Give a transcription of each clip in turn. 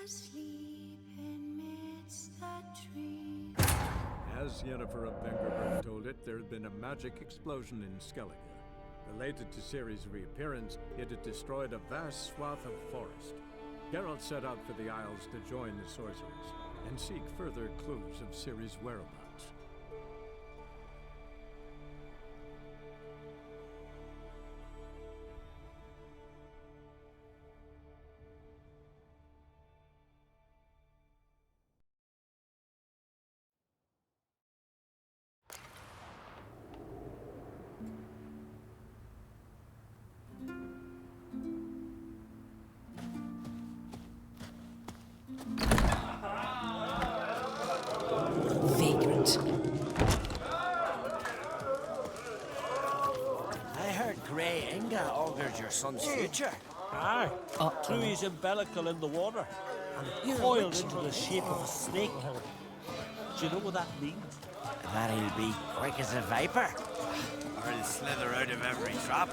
asleep amidst the trees. As Yennefer of Vengerberg told it, there had been a magic explosion in Skellige. Related to Ciri's reappearance, it had destroyed a vast swath of forest. Geralt set out for the Isles to join the sorcerers and seek further clues of Ciri's whereabouts. Vagrant. I heard Grey Inga augured your son's future. Aye. Threw his umbilical in the water and coiled into the shape of a snake. Do you know what that means? That he'll be quick as a viper. Or he'll slither out of every trap.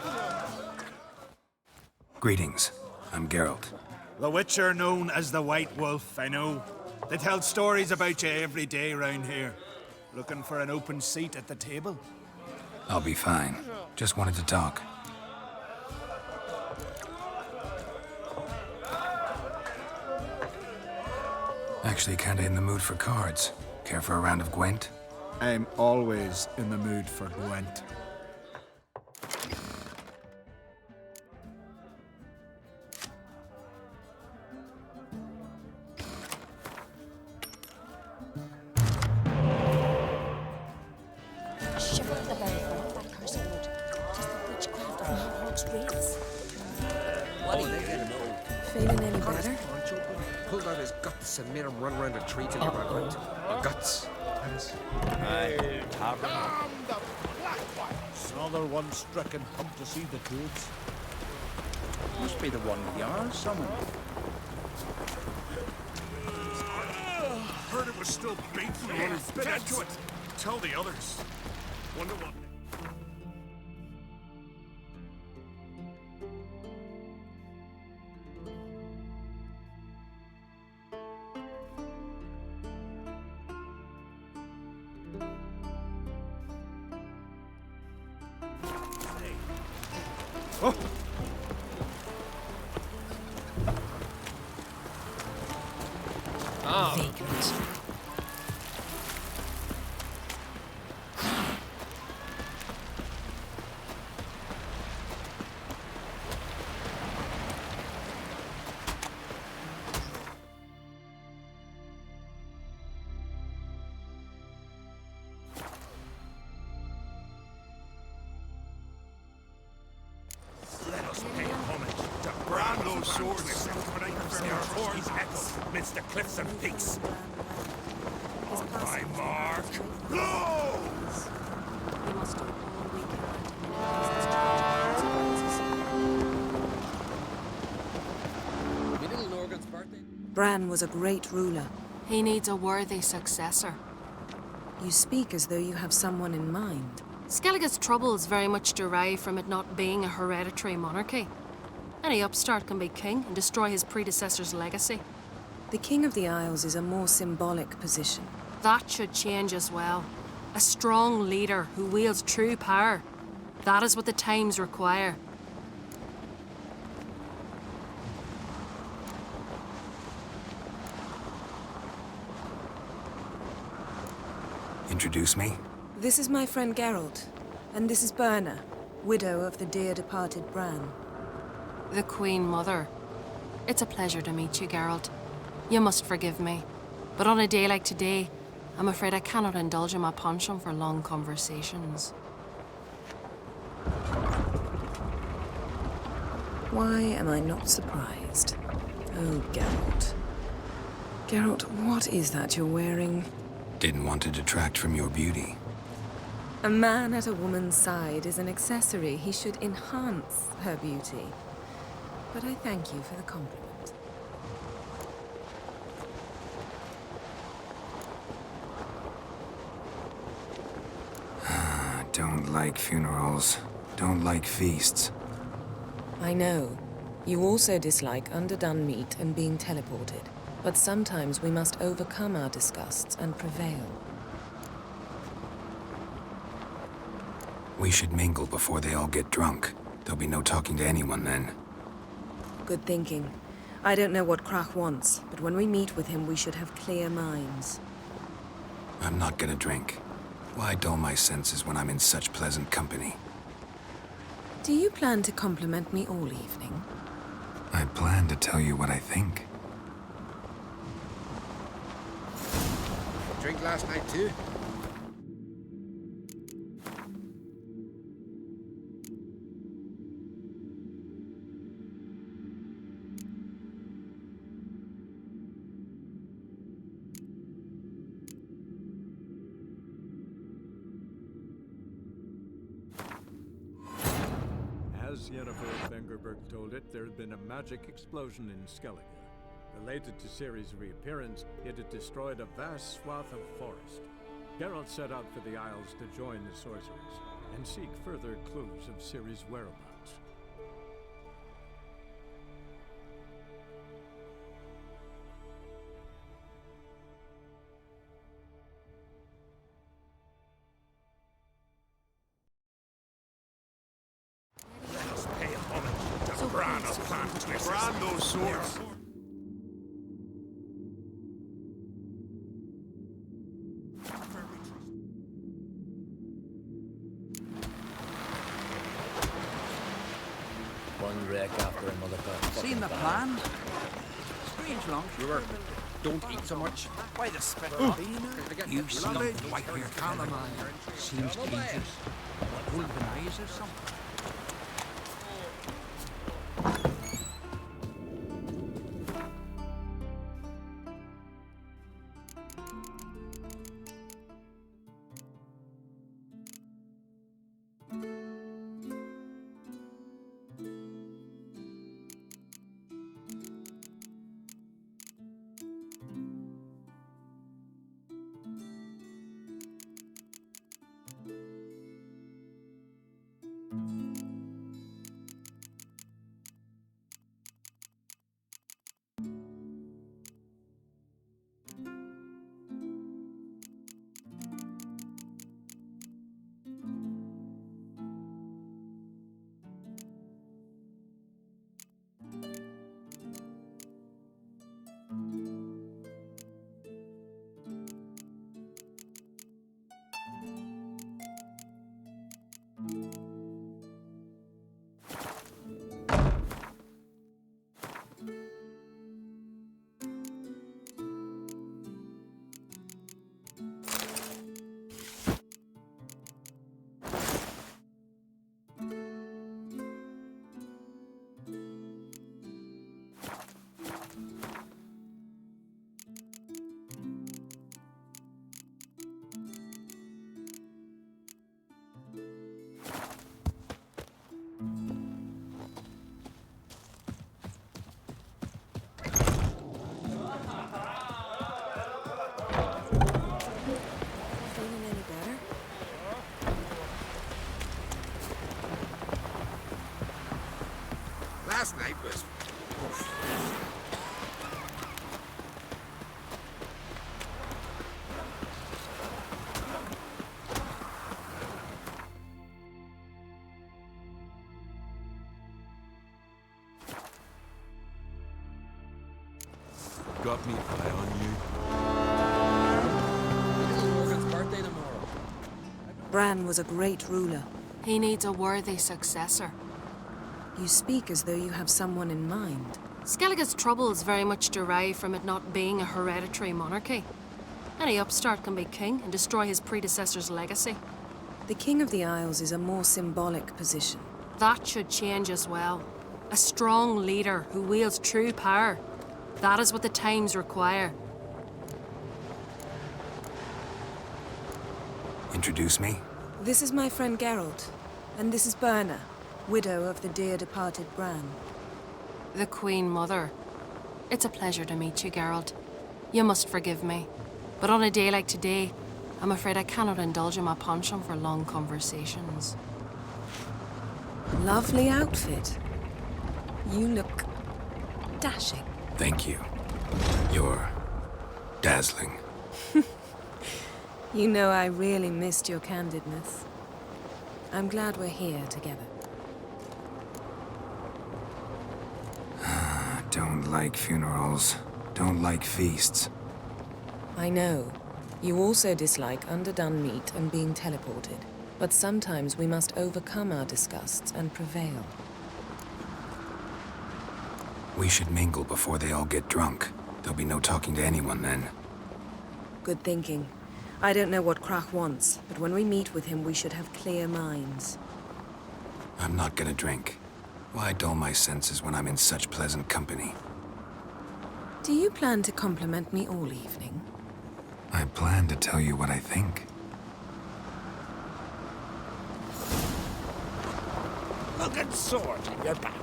Greetings. I'm Geralt. The Witcher known as the White Wolf, I know. They tell stories about you every day round here. Looking for an open seat at the table? I'll be fine. Just wanted to talk. Actually kinda in the mood for cards. Care for a round of Gwent? I'm always in the mood for Gwent. Shiver at the very thought that cursed wood. Just the witchcraft of Morlock's race. What do you know? Feeling any better? Pulled out his guts and made him run around a tree till he ran out. Guts. Aye, tavern. Another one stricken up to see the goods. Must be the one with the arms summoned. Heard it was still painful on his bed. Get to it! Tell the others. Wonder what... Vagrant. Let us pay homage to Brando's swords. Their horns echo midst the cliffs and peaks. On my mark, go! We must do all we can to minimize Me little Norgan's birthday. Bran was a great ruler. He needs a worthy successor. You speak as though you have someone in mind. Skellige's troubles very much derive from it not being a hereditary monarchy. Any upstart can be king and destroy his predecessor's legacy. The King of the Isles is a more symbolic position. That should change as well. A strong leader who wields true power. That is what the times require. Introduce me? This is my friend Geralt, and this is Birna, widow of the dear departed Bran. The Queen Mother. It's a pleasure to meet you, Geralt. You must forgive me. But on a day like today, I'm afraid I cannot indulge in my penchant for long conversations. Why am I not surprised? Oh, Geralt. Geralt, what is that you're wearing? Didn't want to detract from your beauty. A man at a woman's side is an accessory. He should enhance her beauty. But I thank you for the compliment. Don't like funerals. Don't like feasts. I know. You also dislike underdone meat and being teleported. But sometimes we must overcome our disgusts and prevail. We should mingle before they all get drunk. There'll be no talking to anyone then. Good thinking. I don't know what Krach wants, but when we meet with him, we should have clear minds. I'm not gonna drink. Why dull my senses when I'm in such pleasant company? Do you plan to compliment me all evening? I plan to tell you what I think. Drink last night too? As Yennefer of Vengerberg told it, there had been a magic explosion in Skellige. Related to Ciri's reappearance, it had destroyed a vast swath of forest. Geralt set out for the Isles to join the sorcerers and seek further clues of Ciri's whereabouts. Brand those swords. One wreck after another. Seen the plan? Strange lunch. Sure. Don't eat so much. Why the spit? You Slump white hair chamomile. Seems dangerous. Golden eyes or something. Last night was... Got me eye on you. Little Morgan's birthday tomorrow. Bran was a great ruler. He needs a worthy successor. You speak as though you have someone in mind. Skellige's troubles very much derive from it not being a hereditary monarchy. Any upstart can be king and destroy his predecessor's legacy. The King of the Isles is a more symbolic position. That should change as well. A strong leader who wields true power. That is what the times require. Introduce me? This is my friend Geralt, and this is Birna, widow of the dear departed Bran. The Queen Mother. It's a pleasure to meet you, Geralt. You must forgive me. But on a day like today, I'm afraid I cannot indulge in my penchant for long conversations. Lovely outfit. You look dashing. Thank you. You're dazzling. You know I really missed your candidness. I'm glad we're here together. Don't like funerals. Don't like feasts. I know. You also dislike underdone meat and being teleported. But sometimes we must overcome our disgusts and prevail. We should mingle before they all get drunk. There'll be no talking to anyone then. Good thinking. I don't know what Krach wants, but when we meet with him, we should have clear minds. I'm not gonna drink. Why dull my senses when I'm in such pleasant company? Do you plan to compliment me all evening? I plan to tell you what I think. Look at sword in your back.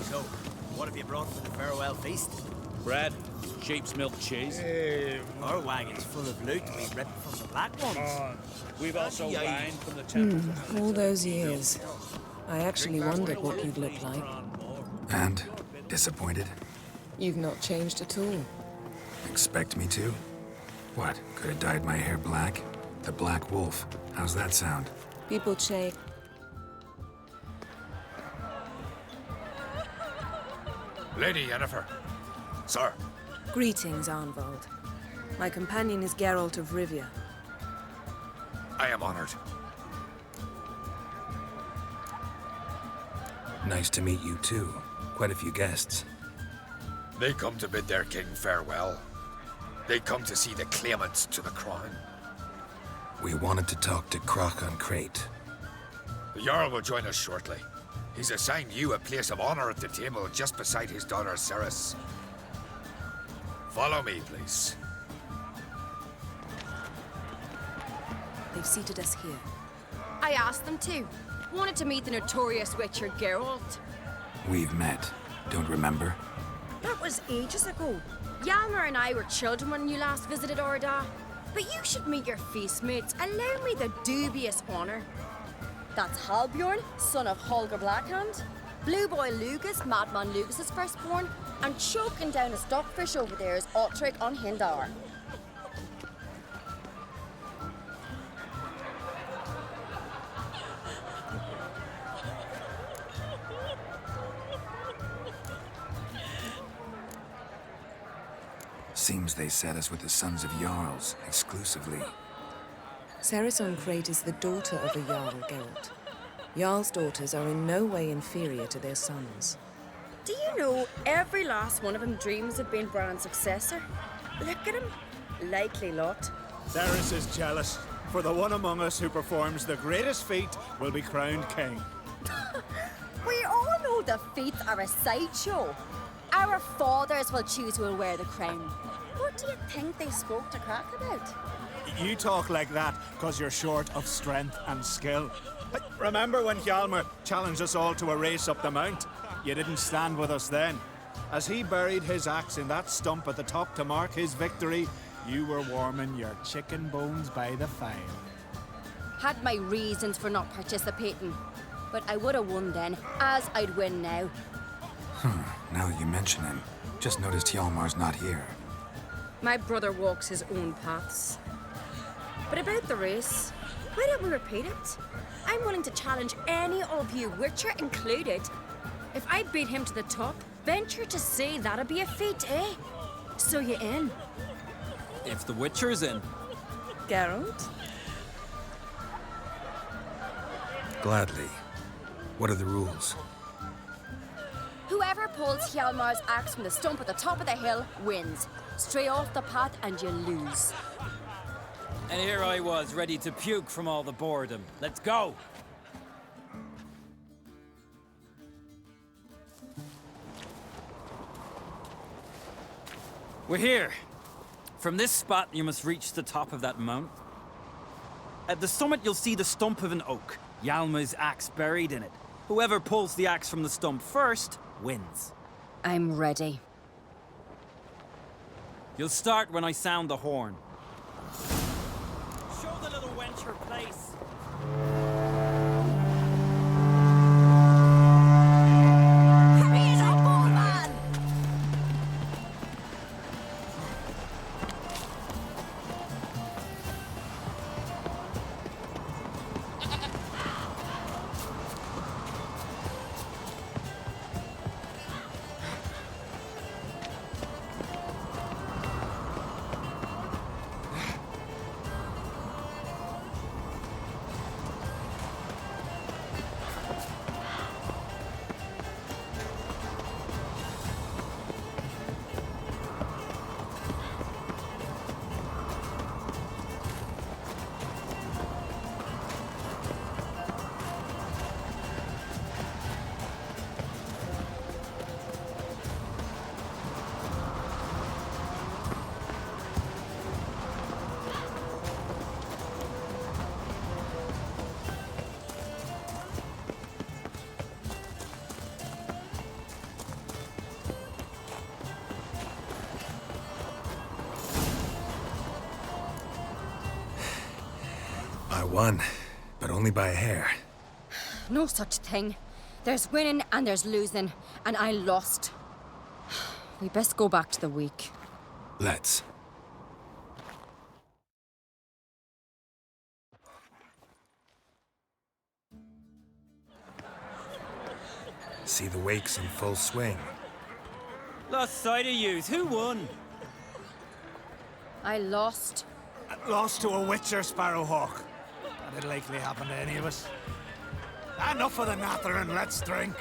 So, what have you brought for the farewell feast? Bread, sheep's milk cheese. Our wagon's full of loot we ripped from the black ones. We've also wine from the temple. All those years. I actually wondered what you'd look like. And? Disappointed? You've not changed at all. Expect me to? What, could have dyed my hair black? The Black Wolf. How's that sound? People change. Lady Yennefer. Sir. Greetings, Arnvald. My companion is Geralt of Rivia. I am honored. Nice to meet you too. Quite a few guests. They come to bid their king farewell. They come to see the claimants to the crown. We wanted to talk to Krach on Crate. The Jarl will join us shortly. He's assigned you a place of honor at the table just beside his daughter Ceres. Follow me, please. They've seated us here. I asked them to. Wanted to meet the notorious Witcher Geralt. We've met. Don't remember? That was ages ago. Hjalmar and I were children when you last visited Orda. But you should meet your feast mates. Allow me the dubious honor. That's Halbjorn, son of Holger Blackhand. Blue Boy Lugas, Madman Lugas' firstborn. And choking down a stockfish over there is Ottric on Hindar. Seems they set us with the sons of Jarls, exclusively. Ceres on Crate is the daughter of a Jarl, Geralt. Jarl's daughters are in no way inferior to their sons. Do you know every last one of them dreams of being Bran's successor? Look at him. Likely lot. Ceres is jealous, for the one among us who performs the greatest feat will be crowned king. We all know the feats are a sideshow. Our fathers will choose who will wear the crown. What do you think they spoke to Krach about? You talk like that because you're short of strength and skill. Remember when Hjalmar challenged us all to a race up the mount? You didn't stand with us then. As he buried his axe in that stump at the top to mark his victory, you were warming your chicken bones by the fire. Had my reasons for not participating. But I would have won then, as I'd win now. Now that you mention him, just noticed Hjalmar's not here. My brother walks his own paths. But about the race, why don't we repeat it? I'm willing to challenge any of you, Witcher included. If I beat him to the top, venture to say that'd be a feat, eh? So you in? If the Witcher's in. Geralt? Gladly. What are the rules? Whoever pulls Hjalmar's axe from the stump at the top of the hill wins. Stray off the path and you lose. And here I was, ready to puke from all the boredom. Let's go! We're here. From this spot, you must reach the top of that mount. At the summit, you'll see the stump of an oak. Hjalmar's axe buried in it. Whoever pulls the axe from the stump first wins. I'm ready. You'll start when I sound the horn. Show the little wench her place. I won, but only by a hair. No such thing. There's winning and there's losing, and I lost. We best go back to the week. Let's. See the wakes in full swing. Lost sight of yous. Who won? I lost. Lost to a witcher, Sparrowhawk. That'd likely happen to any of us. Enough of the natter and let's drink.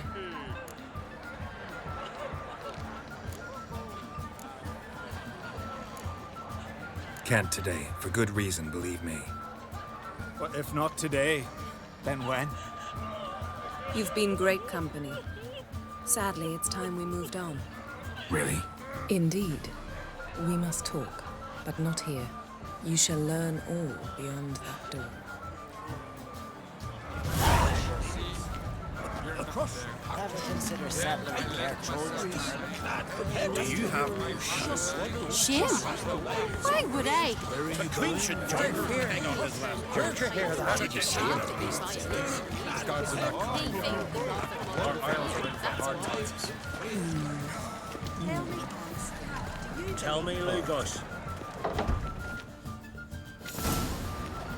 Can't today, for good reason, believe me. Well, if not today, then when? You've been great company. Sadly, it's time we moved on. Really? Indeed. We must talk, but not here. You shall learn all beyond that door. Ever consider settling in their children? Do you have no Shame? Why would I? The Queen should join her hang on his last. Heard your hair that. Did you see him? These gods are not our isles are in for hard times. Tell me, Lugos.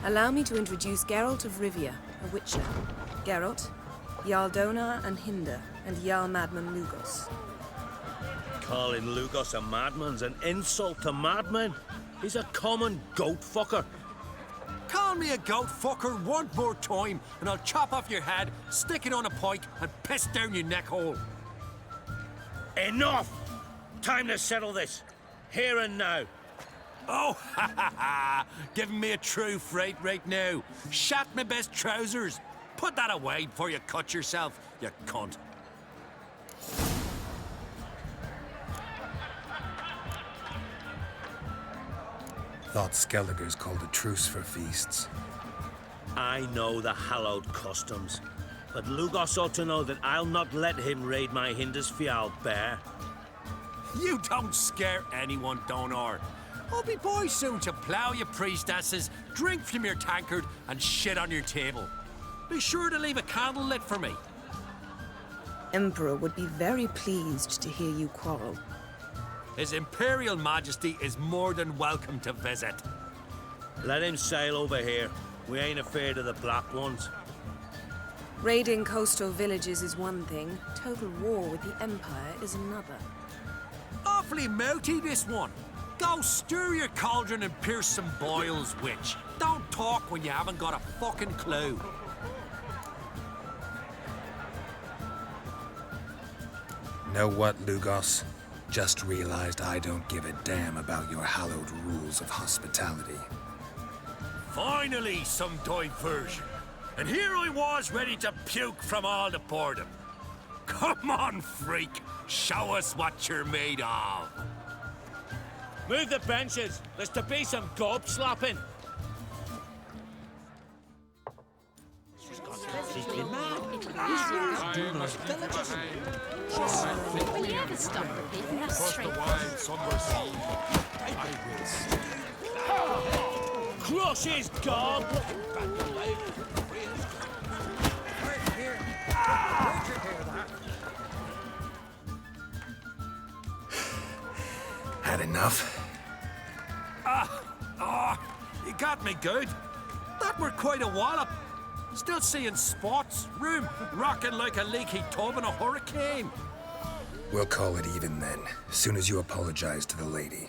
Allow me to introduce Geralt of Rivia, a witcher. Geralt, Jarl Donar and Hinder, and Jarl Madman Lugos. Calling Lugos a madman's an insult to madmen. He's a common goat fucker. Call me a goat fucker one more time, and I'll chop off your head, stick it on a pike, and piss down your neck hole. Enough! Time to settle this. Here and now. Oh, ha ha ha! Giving me a true fright right now. Shat my best trousers. Put that away before you cut yourself, you cunt. Thought Skelliger's called a truce for feasts. I know the hallowed customs, but Lugos ought to know that I'll not let him raid my Hindisfial bear. You don't scare anyone, Donar. I'll be boy soon to plough your priestesses, drink from your tankard, and shit on your table. Be sure to leave a candle lit for me. Emperor would be very pleased to hear you quarrel. His Imperial Majesty is more than welcome to visit. Let him sail over here. We ain't afraid of the Black Ones. Raiding coastal villages is one thing. Total war with the Empire is another. Awfully mouty, this one. Go stir your cauldron and pierce some boils, witch. Don't talk when you haven't got a fucking clue. Know what, Lugos? Just realized I don't give a damn about your hallowed rules of hospitality. Finally, some diversion. And here I was ready to puke from all the boredom. Come on, freak. Show us what you're made of. Move the benches. There's to be some gob slapping. Will you ever stop repeating that straight? Crush his gob! Had enough? You got me good. That were quite a wallop. Still seeing spots, room rocking like a leaky tub in a hurricane. We'll call it even then, as soon as you apologize to the lady.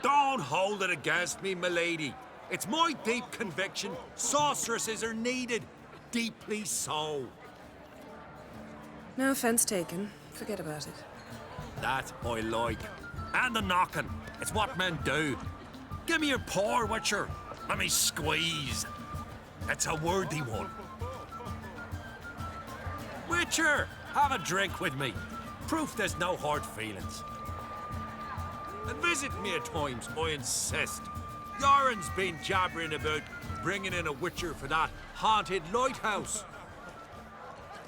Don't hold it against me, milady. It's my deep conviction sorceresses are needed. Deeply so. No offense taken. Forget about it. That I like. And the knocking. It's what men do. Give me your paw, Witcher. Let me squeeze. It's a worthy one. Witcher, have a drink with me. Proof there's no hard feelings. And visit me at times, I insist. Yoren's been jabbering about bringing in a Witcher for that haunted lighthouse.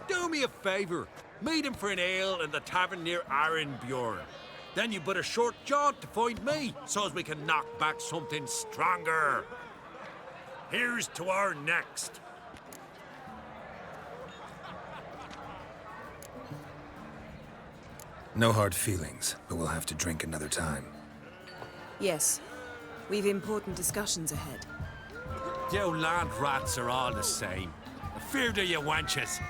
Do me a favour. Meet him for an ale in the tavern near Arenbjorn. Then you but a short jaunt to find me, so as we can knock back something stronger. Here's to our next. No hard feelings, but we'll have to drink another time. Yes. We've important discussions ahead. You land rats are all the same. Fear to you wenches.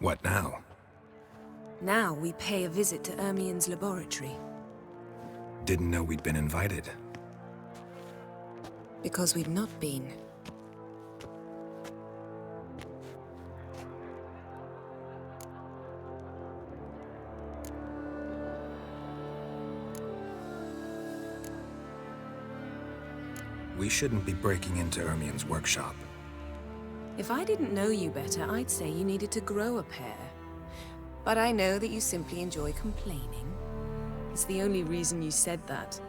What now? Now we pay a visit to Ermien's laboratory. Didn't know we'd been invited. Because we've not been. We shouldn't be breaking into Ermien's workshop. If I didn't know you better, I'd say you needed to grow a pair. But I know that you simply enjoy complaining. It's the only reason you said that.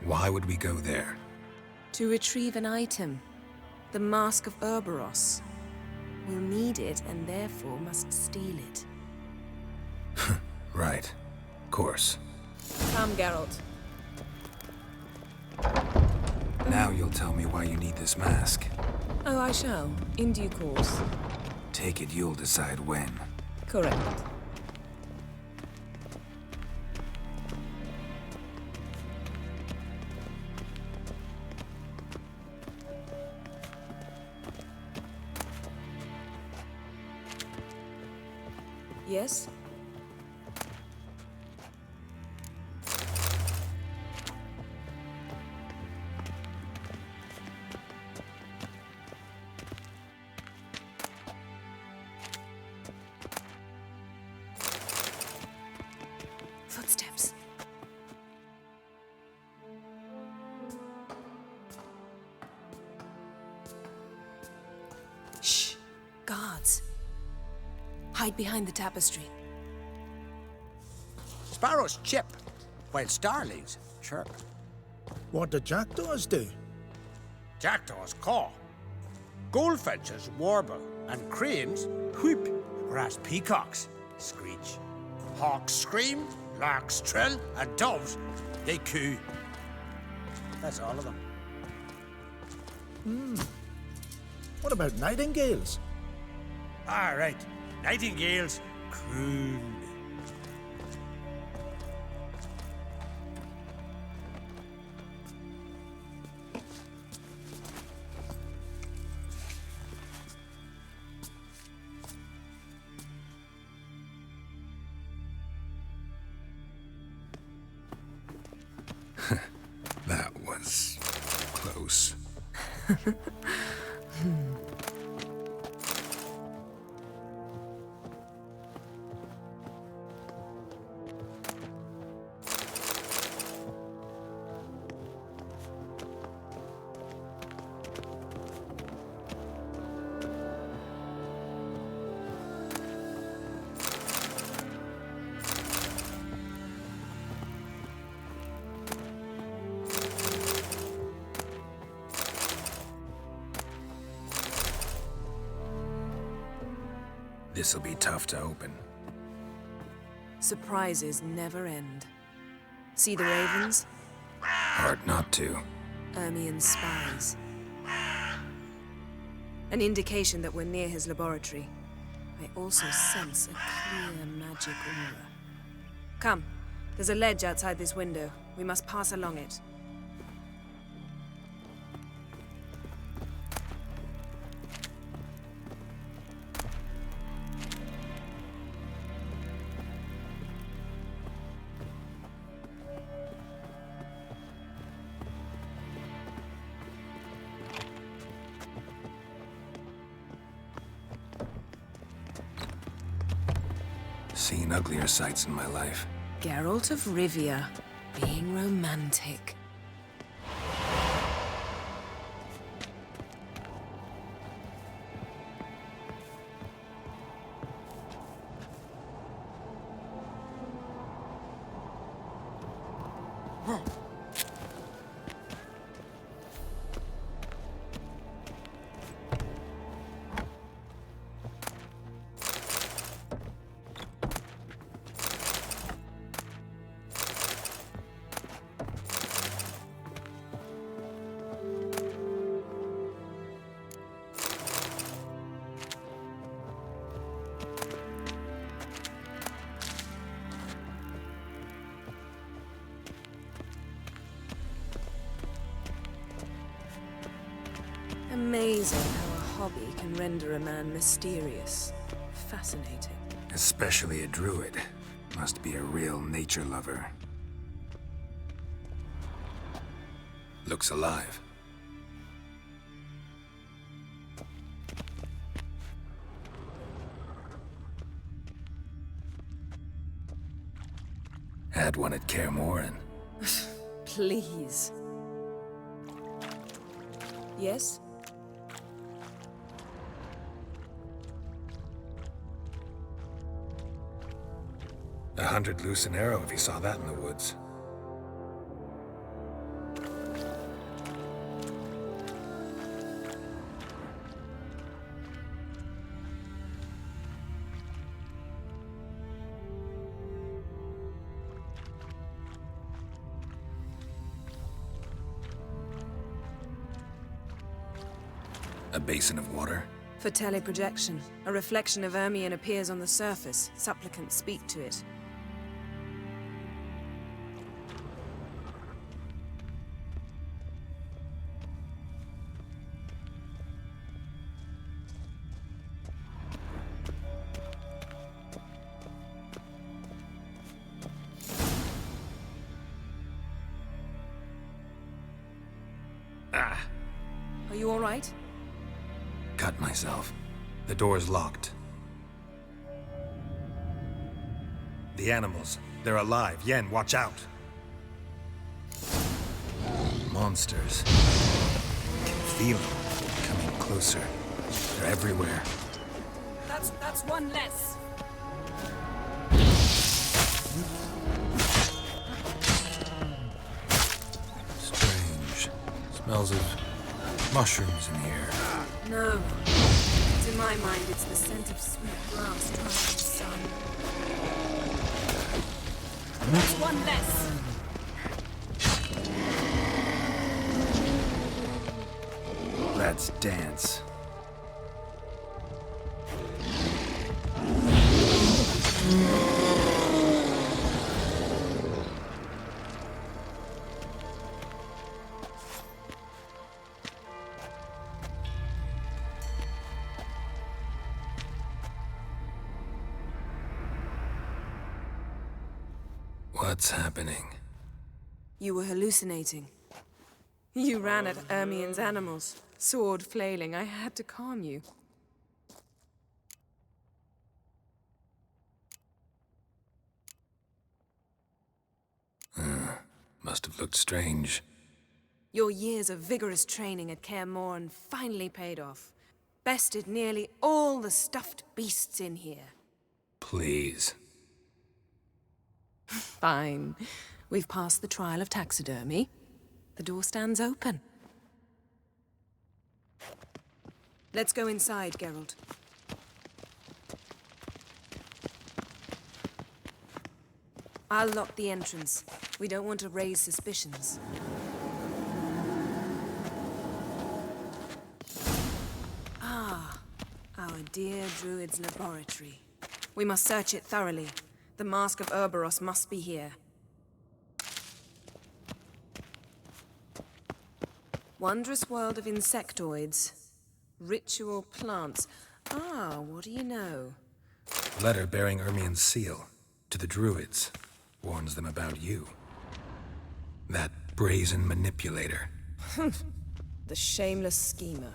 Why would we go there? To retrieve an item. The Mask of Urboros. We'll need it and therefore must steal it. Right. Course. Come, Geralt. Now you'll tell me why you need this mask. Oh, I shall. In due course. Take it you'll decide when. Correct. Yes? Footsteps. Shh. Guards. Hide behind the tapestry. Sparrows chip, while starlings chirp. What do jackdaws do? Jackdaws caw. Goldfinches warble, and cranes whoop, whereas peacocks screech. Hawks scream, larks trill, and doves, they coo. That's all of them. What about nightingales? All right, nightingales croon. That was close. This'll be tough to open. Surprises never end. See the ravens? Hard not to. Ermien's spies. An indication that we're near his laboratory. I also sense a clear magic aura. Come, there's a ledge outside this window. We must pass along it. Seen uglier sights in my life. Geralt of Rivia, being romantic. amazing how a hobby can render a man mysterious. Fascinating. Especially a druid. Must be a real nature lover. Looks alive. Had one at Kaer Morhen. Please. Yes? $100 loose an arrow if he saw that in the woods. A basin of water? For teleprojection. A reflection of Ermion appears on the surface. Supplicants speak to it. Ah! Are you all right? Cut myself. The door's locked. The animals. They're alive. Yen, watch out! Monsters. I can feel them coming closer. They're everywhere. That's one less. Strange. Smells of mushrooms in here. No. To my mind, it's the scent of sweet grass drying in the sun. That's one less. Let's dance. What's happening? You were hallucinating. You ran at Ermion's animals, sword flailing. I had to calm you. Must have looked strange. Your years of vigorous training at Kaer Morhen finally paid off. Bested nearly all the stuffed beasts in here. Please. Fine. We've passed the trial of taxidermy. The door stands open. Let's go inside, Geralt. I'll lock the entrance. We don't want to raise suspicions. Ah, our dear Druid's laboratory. We must search it thoroughly. The Mask of Ouroboros must be here. Wondrous world of insectoids. Ritual plants. Ah, what do you know? Letter bearing Ermion's seal. To the Druids. Warns them about you. That brazen manipulator. The shameless schemer.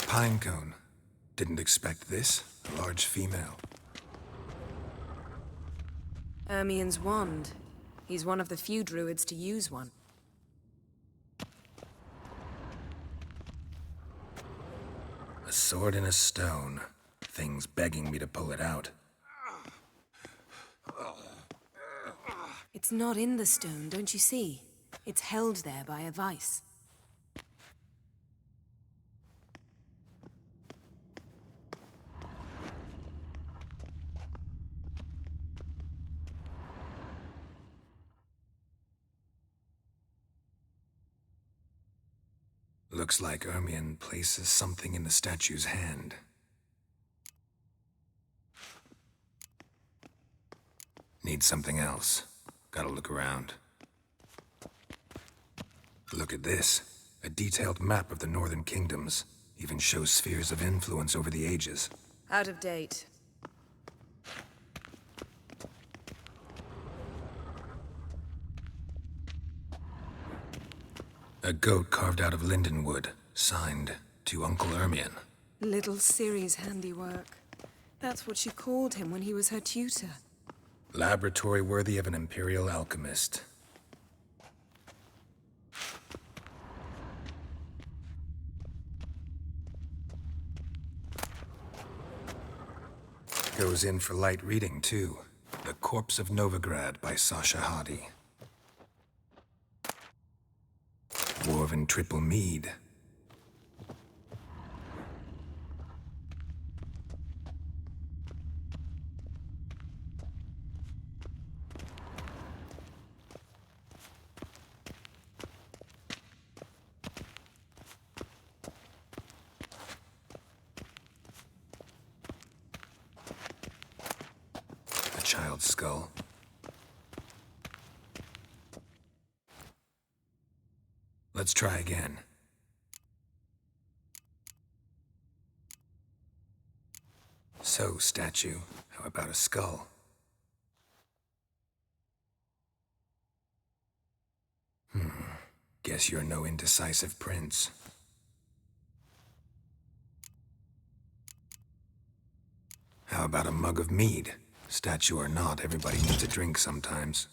Pinecone. Didn't expect this. A large female. Ermion's wand. He's one of the few druids to use one. A sword in a stone. Thing's begging me to pull it out. It's not in the stone, don't you see? It's held there by a vice. Looks like Ermion places something in the statue's hand. Need something else. Gotta look around. Look at this. A detailed map of the Northern Kingdoms. Even shows spheres of influence over the ages. Out of date. A goat carved out of lindenwood, signed to Uncle Ermion. Little Ciri's handiwork. That's what she called him when he was her tutor. Laboratory worthy of an imperial alchemist. Goes in for light reading, too. The Corpse of Novigrad by Sasha Hadi. Woven triple mead. A child's skull. Let's try again. So, statue, how about a skull? Guess you're no indecisive prince. How about a mug of mead? Statue or not, everybody needs a drink sometimes.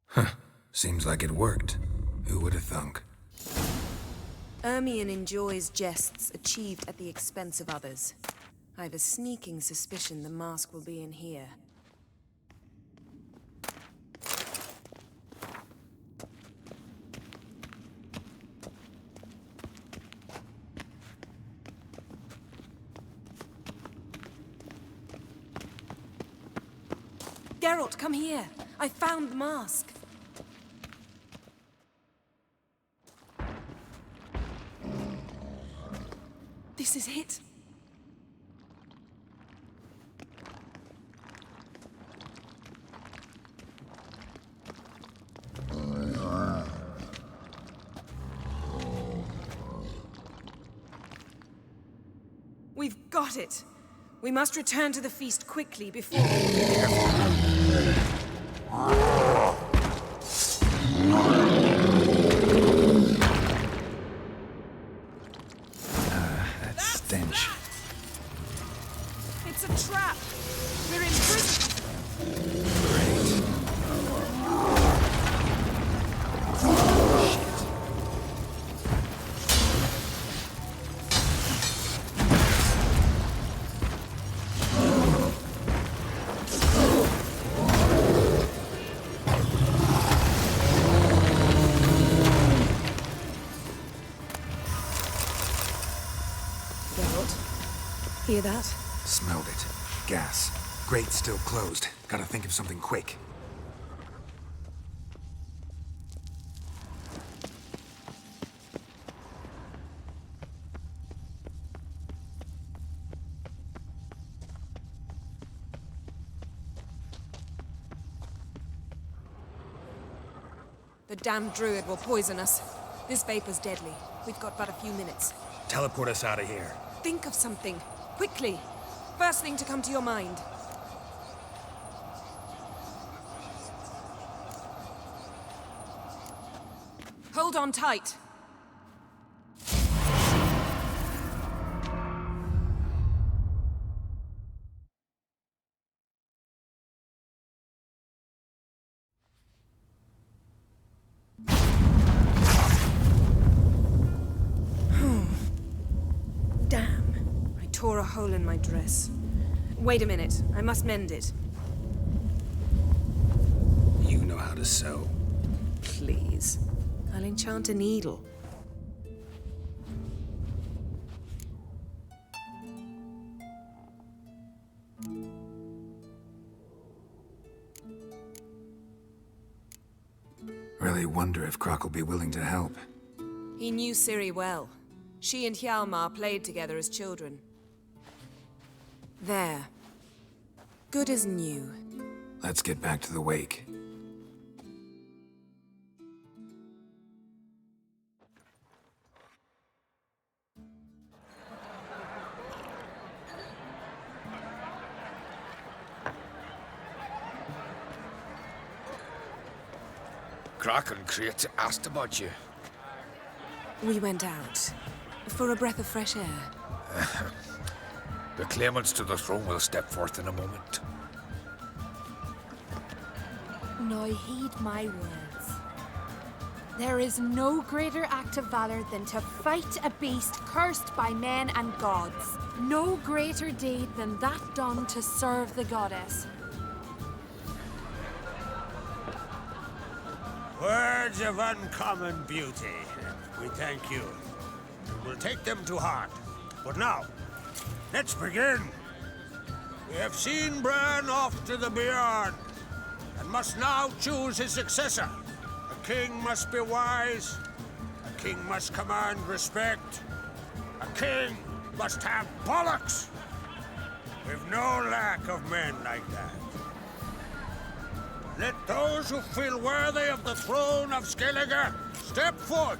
Huh. Seems like it worked. Who would have thunk? Ermion enjoys jests achieved at the expense of others. I've a sneaking suspicion the mask will be in here. Geralt, come here. I found the mask. This is it. We've got it. We must return to the feast quickly before... That stench. It's a trap. We're in prison. Hear that? Smelled it. Gas. Grate still closed. Gotta think of something quick. The damned druid will poison us. This vapor's deadly. We've got but a few minutes. Teleport us out of here. Think of something. Quickly. First thing to come to your mind. Hold on tight. Tore a hole in my dress. Wait a minute. I must mend it. You know how to sew. Please. I'll enchant a needle. Really wonder if Croc will be willing to help. He knew Ciri well. She and Hjalmar played together as children. There. Good as new. Let's get back to the wake. Crack and Crate asked about you. We went out. For a breath of fresh air. The claimants to the throne will step forth in a moment. Now heed my words. There is no greater act of valor than to fight a beast cursed by men and gods. No greater deed than that done to serve the goddess. Words of uncommon beauty. We thank you. We'll take them to heart. But now, let's begin. We have seen Bran off to the beyond, and must now choose his successor. A king must be wise. A king must command respect. A king must have bollocks. We've no lack of men like that. Let those who feel worthy of the throne of Skellige step forth.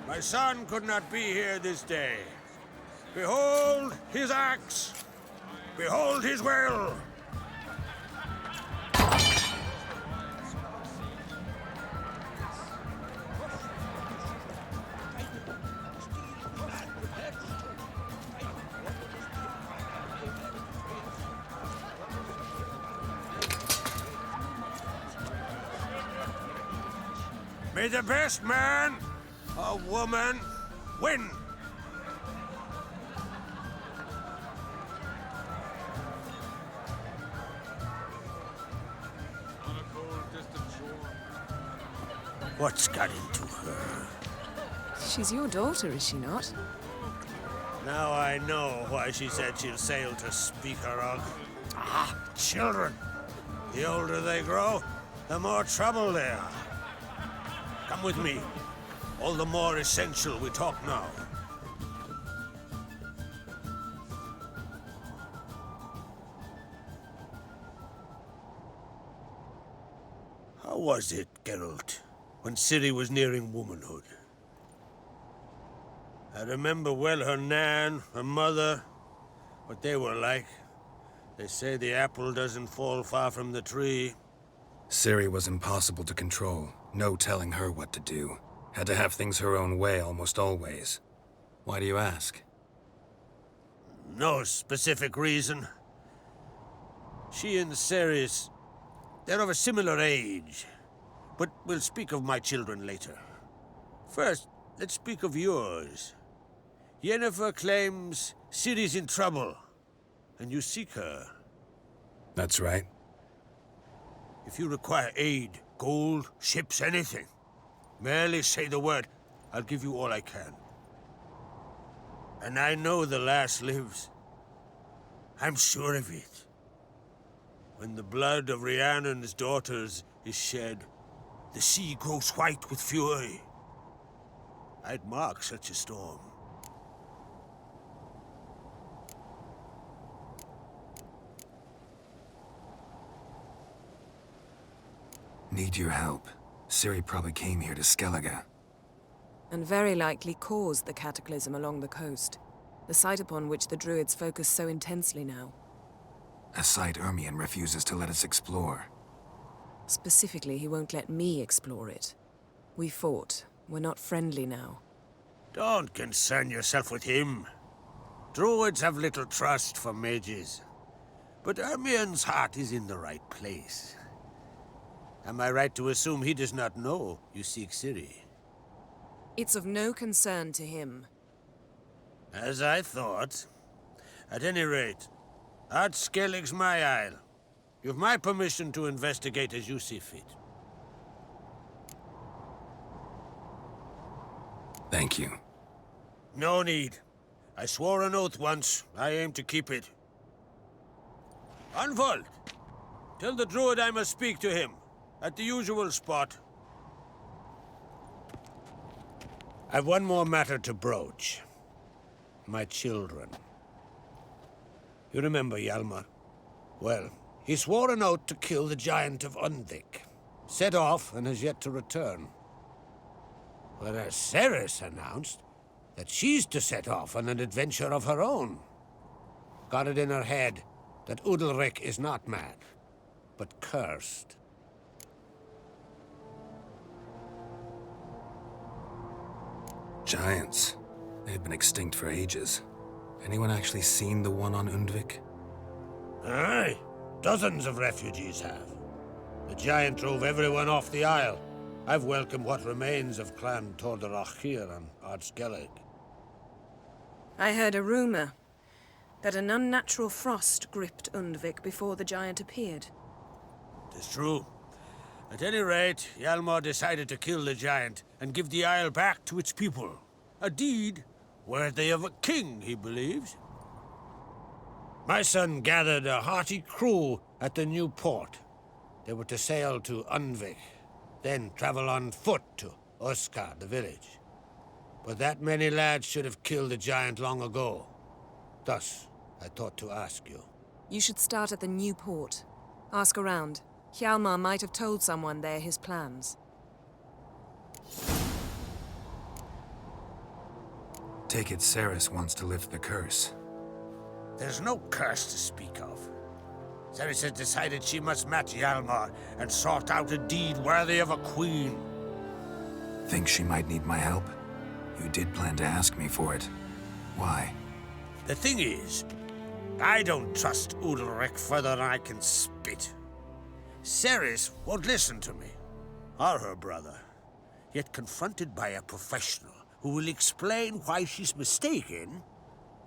My son could not be here this day. Behold his axe. Behold his will. May the best man or woman win. What's got into her? She's your daughter, is she not? Now I know why she said she'll sail to Speakerog. Ah, children. The older they grow, the more trouble they are. Come with me. All the more essential we talk now. How was it, Geralt, when Ciri was nearing womanhood? I remember well her nan, her mother, what they were like. They say the apple doesn't fall far from the tree. Ciri was impossible to control. No telling her what to do. Had to have things her own way almost always. Why do you ask? No specific reason. She and Ceres, they're of a similar age. But we'll speak of my children later. First, let's speak of yours. Yennefer claims Ciri's in trouble, and you seek her. That's right. If you require aid, gold, ships, anything, merely say the word. I'll give you all I can. And I know the lass lives. I'm sure of it. When the blood of Rhiannon's daughters is shed, the sea grows white with fury. I'd mark such a storm. Need your help. Ciri probably came here to Skellige. And very likely caused the cataclysm along the coast. The site upon which the Druids focus so intensely now. A site Ermion refuses to let us explore. Specifically, he won't let me explore it. We fought. We're not friendly now. Don't concern yourself with him. Druids have little trust for mages. But Ermion's heart is in the right place. Am I right to assume he does not know you seek Ciri? It's of no concern to him. As I thought. At any rate, Ard Skellig's my isle. You've my permission to investigate as you see fit. Thank you. No need. I swore an oath once. I aim to keep it. Unfold. Tell the druid I must speak to him. At the usual spot. I've one more matter to broach. My children. You remember Hjalmar? Well, he swore an oath to kill the giant of Undvik. Set off and has yet to return. Whereas Ceres announced that she's to set off on an adventure of her own. Got it in her head that Udalric is not mad, but cursed. Giants. They've been extinct for ages. Anyone actually seen the one on Undvik? Aye. Dozens of refugees have. The giant drove everyone off the isle. I've welcomed what remains of Clan Tordarach here on Ard Skellig. I heard a rumor that an unnatural frost gripped Undvik before the giant appeared. It's true. At any rate, Hjalmar decided to kill the giant and give the isle back to its people. A deed worthy of a king, he believes. My son gathered a hearty crew at the new port. They were to sail to Undvik, then travel on foot to Oskar, the village. But that many lads should have killed the giant long ago. Thus, I thought to ask you. You should start at the new port. Ask around. Hjalmar might have told someone there his plans. Take it Ceres wants to lift the curse. There's no curse to speak of. Ceres has decided she must match Hjalmar and sort out a deed worthy of a queen. Think she might need my help? You did plan to ask me for it. Why? The thing is, I don't trust Udalric further than I can spit. Ceres won't listen to me, or her brother. Yet confronted by a professional who will explain why she's mistaken,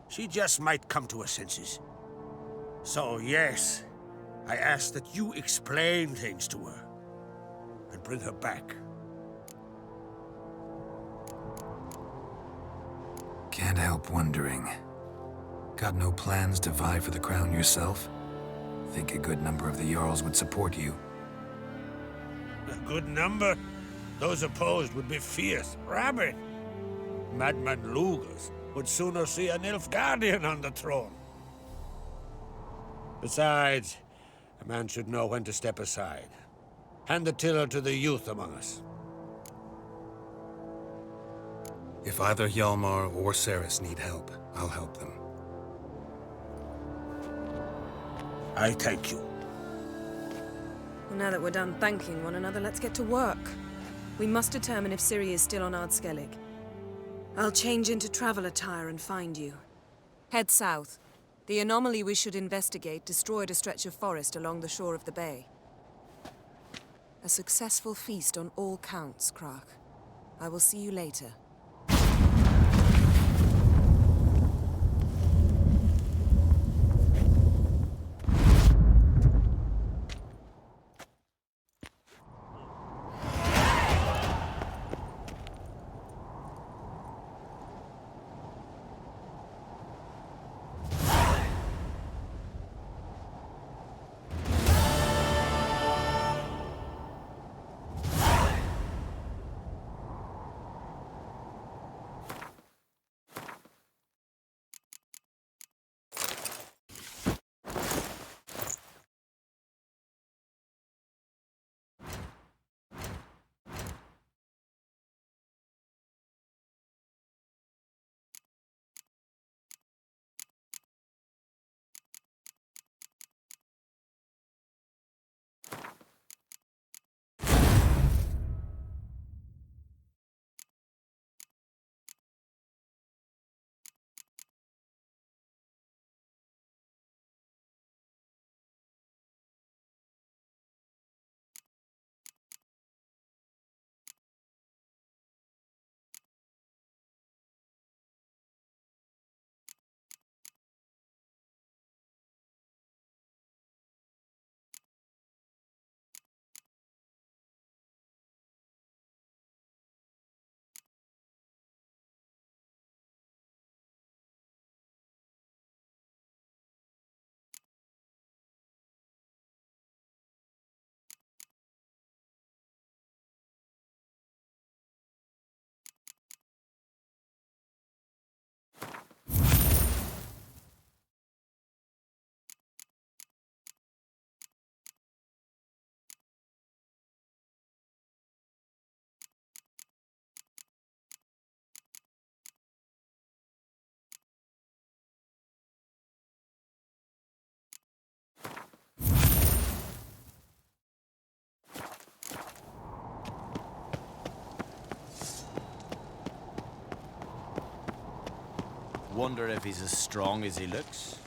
she just might come to her senses. So yes, I ask that you explain things to her and bring her back. Can't help wondering. Got no plans to vie for the crown yourself? Think a good number of the Jarls would support you. A good number? Those opposed would be fierce, rabid. Madman Lugas would sooner see an Nilfgaardian on the throne. Besides, a man should know when to step aside. Hand the tiller to the youth among us. If either Hjalmar or Ceres need help, I'll help them. I thank you. Well, now that we're done thanking one another, let's get to work. We must determine if Ciri is still on Ard Skellig. I'll change into travel attire and find you. Head south. The anomaly we should investigate destroyed a stretch of forest along the shore of the bay. A successful feast on all counts, Krak. I will see you later. Wonder if he's as strong as he looks.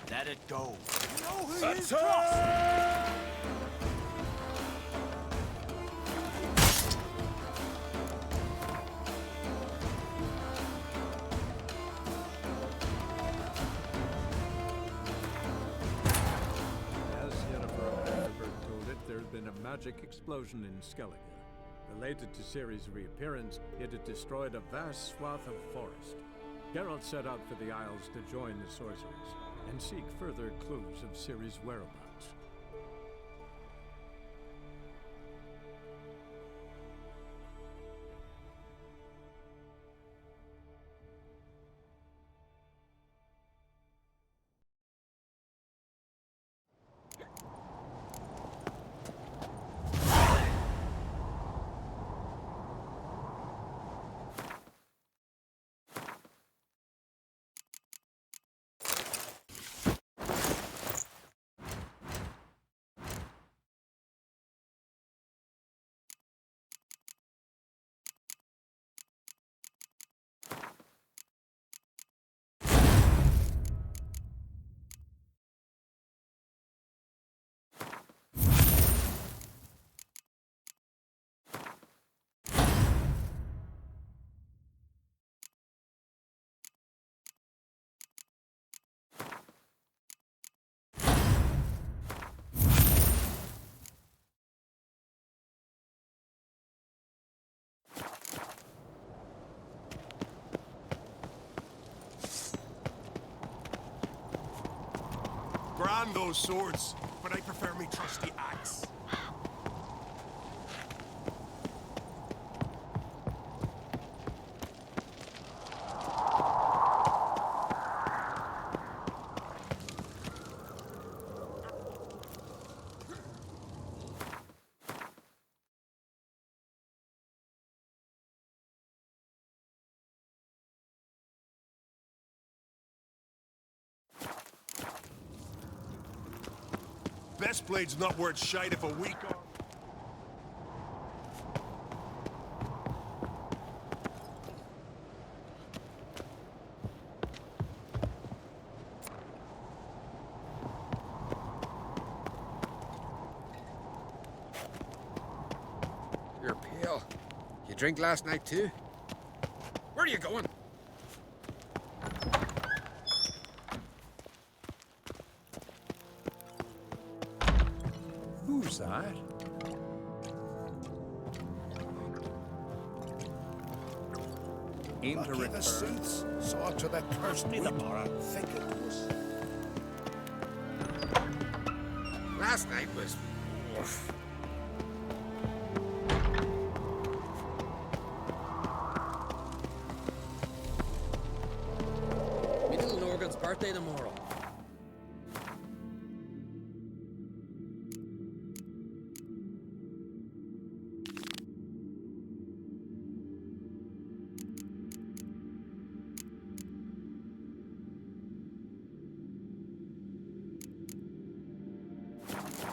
Let it go. As Yennefer of Vengerberg told it, there had been a magic explosion in Skellige. Related to Ciri's reappearance, it had destroyed a vast swath of forest. Geralt set out for the Isles to join the sorcerers and seek further clues of Ciri's whereabouts. Grand those swords, but I prefer me trusty axe. Best blade's not worth shite if a week on. You're pale. You drink last night too? Where are you going? Who's that? Aim to Lucky the return. seats. Saw to the cursed Me the weep. morrow. Thick it was. Last night was... oof. Me little Norgan's birthday tomorrow.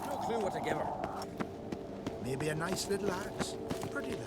No clue what to give her. Maybe a nice little axe. Pretty like.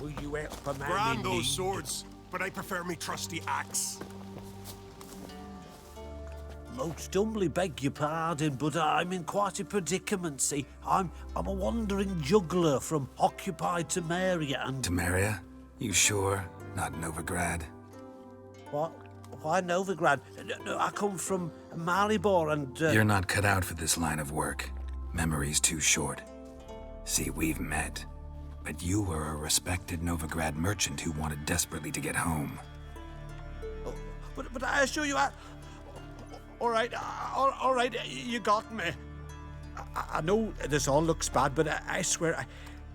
Will you help a man Grand in those need? swords, but I prefer me trusty axe. Most humbly beg your pardon, but I'm in quite a predicament, see. I'm a wandering juggler from occupied Temeria and... Temeria? You sure? Not Novigrad? What? Why Novigrad? No, I come from Maribor and... You're not cut out for this line of work. Memory's too short. See, we've met. But you were a respected Novigrad merchant who wanted desperately to get home. Oh, but I assure you, all right, you got me. I know this all looks bad, but I swear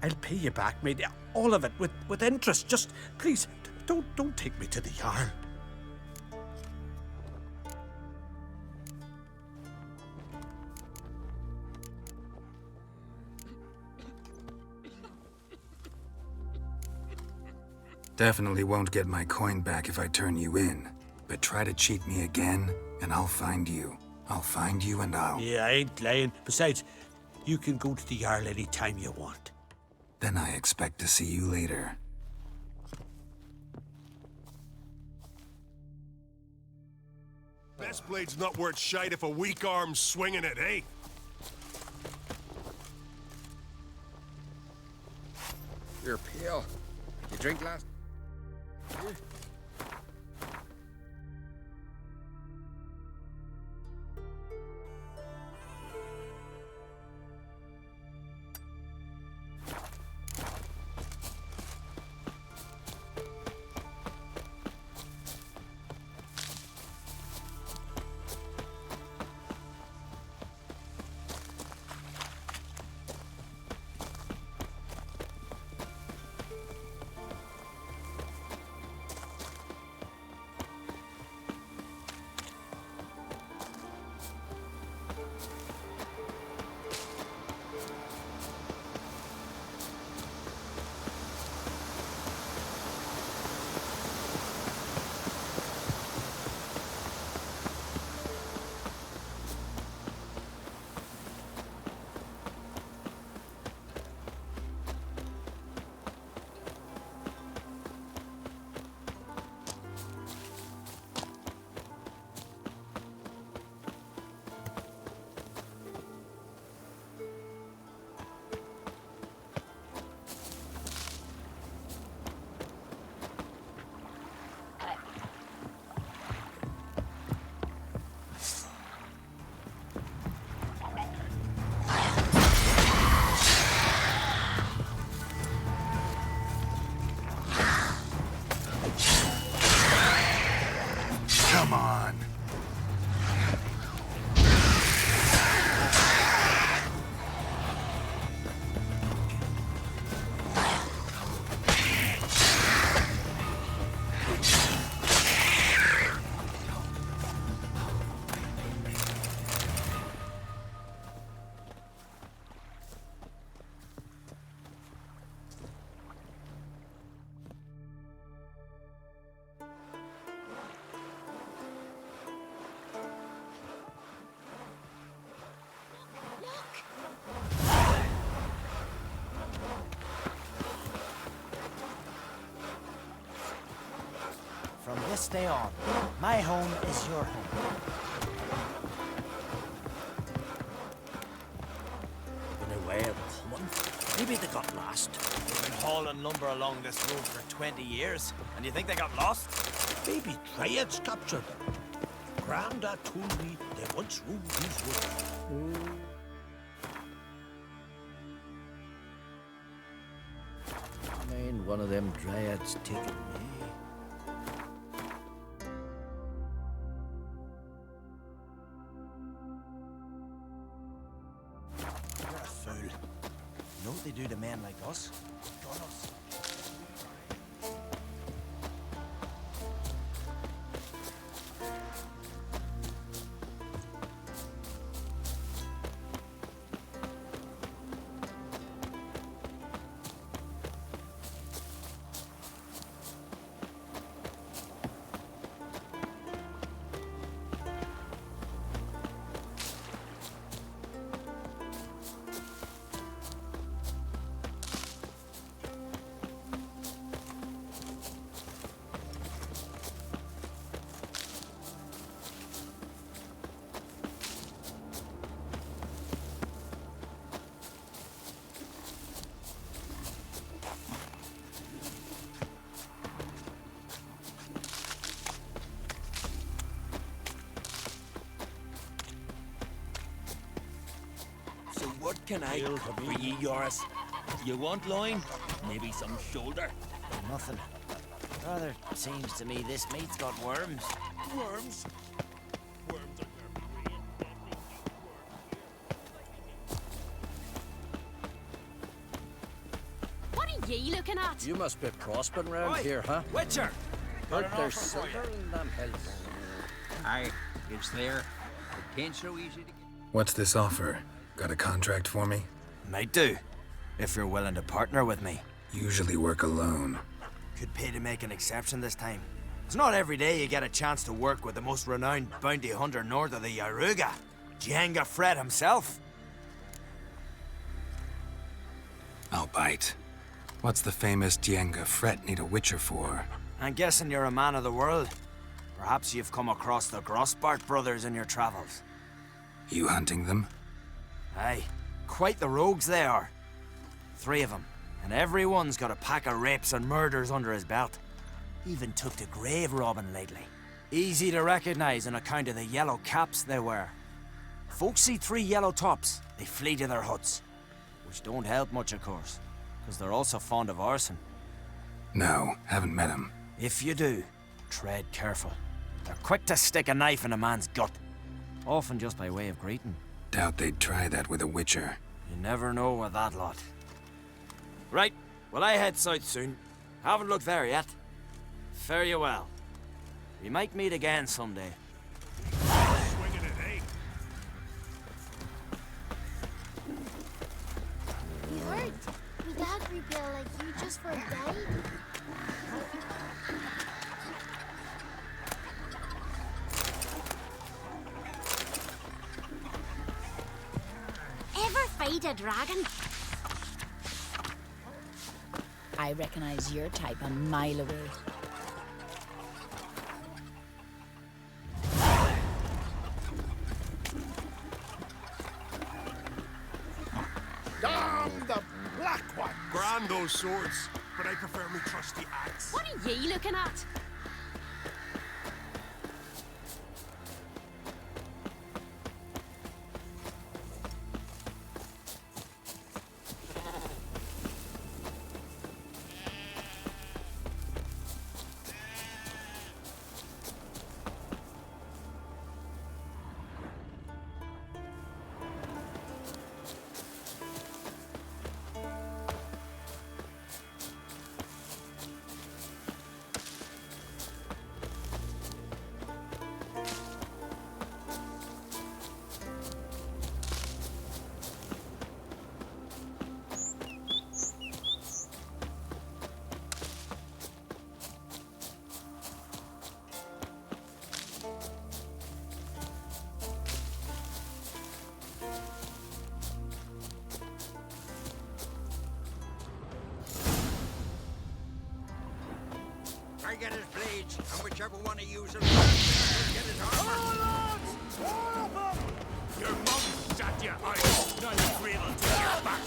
I'll pay you back, mate. All of it, with interest. Just, please, don't take me to the Jarl. Definitely won't get my coin back if I turn you in. But try to cheat me again, and I'll find you. I'll find you and I'll... Yeah, I ain't lying. Besides, you can go to the Jarl any time you want. Then I expect to see you later. Best blade's not worth shite if a weak arm's swinging it, eh? You're pale. You drink last... Come on. From this day on, my home is your home. In a way of coming. Maybe they got lost. They've been hauling lumber along this road for 20 years, and you think they got lost? Maybe Dryads captured them. Grandad told me they once roamed these woods. Mind one of them Dryads taking me. You're a fool. You know what they do to men like us? Gun us. can I cover ye, Yoris? You want loin? Maybe some shoulder? Nothing. Rather, seems to me this meat's got worms. Worms? Worms on your brain. What are ye looking at? You must be prospering round here, huh? Witcher! Heard there's silver in them hills. Aye, it's there. It ain't so easy to get. What's this offer? Got a contract for me? Might do, if you're willing to partner with me. Usually work alone. Could pay to make an exception this time. It's not every day you get a chance to work with the most renowned bounty hunter north of the Yaruga, Jenga Fred himself. I'll bite. What's the famous Jenga Fred need a witcher for? I'm guessing you're a man of the world. Perhaps you've come across the Grossbart brothers in your travels. You hunting them? Aye, quite the rogues they are. 3 of them, and every one's got a pack of rapes and murders under his belt. Even took to grave robbing lately. Easy to recognize on account of the yellow caps they wear. Folks see 3 yellow tops, they flee to their huts. Which don't help much, of course, because they're also fond of arson. No, haven't met him. If you do, tread careful. They're quick to stick a knife in a man's gut, often just by way of greeting. Doubt they'd try that with a witcher. You never know with that lot. Right, well I head south soon. Haven't looked there yet. Fare you well. We might meet again someday. Swinging it, eh? You heard? Me dad rebuilt like you just for a day. Ever fight a dragon? I recognize your type a mile away. Damn the black one! Grand those swords, but I prefer me trusty axe. What are ye looking at? I get his blades, and whichever one of you's will get his armor. Your mum shot your eyes, not a cradle to your back.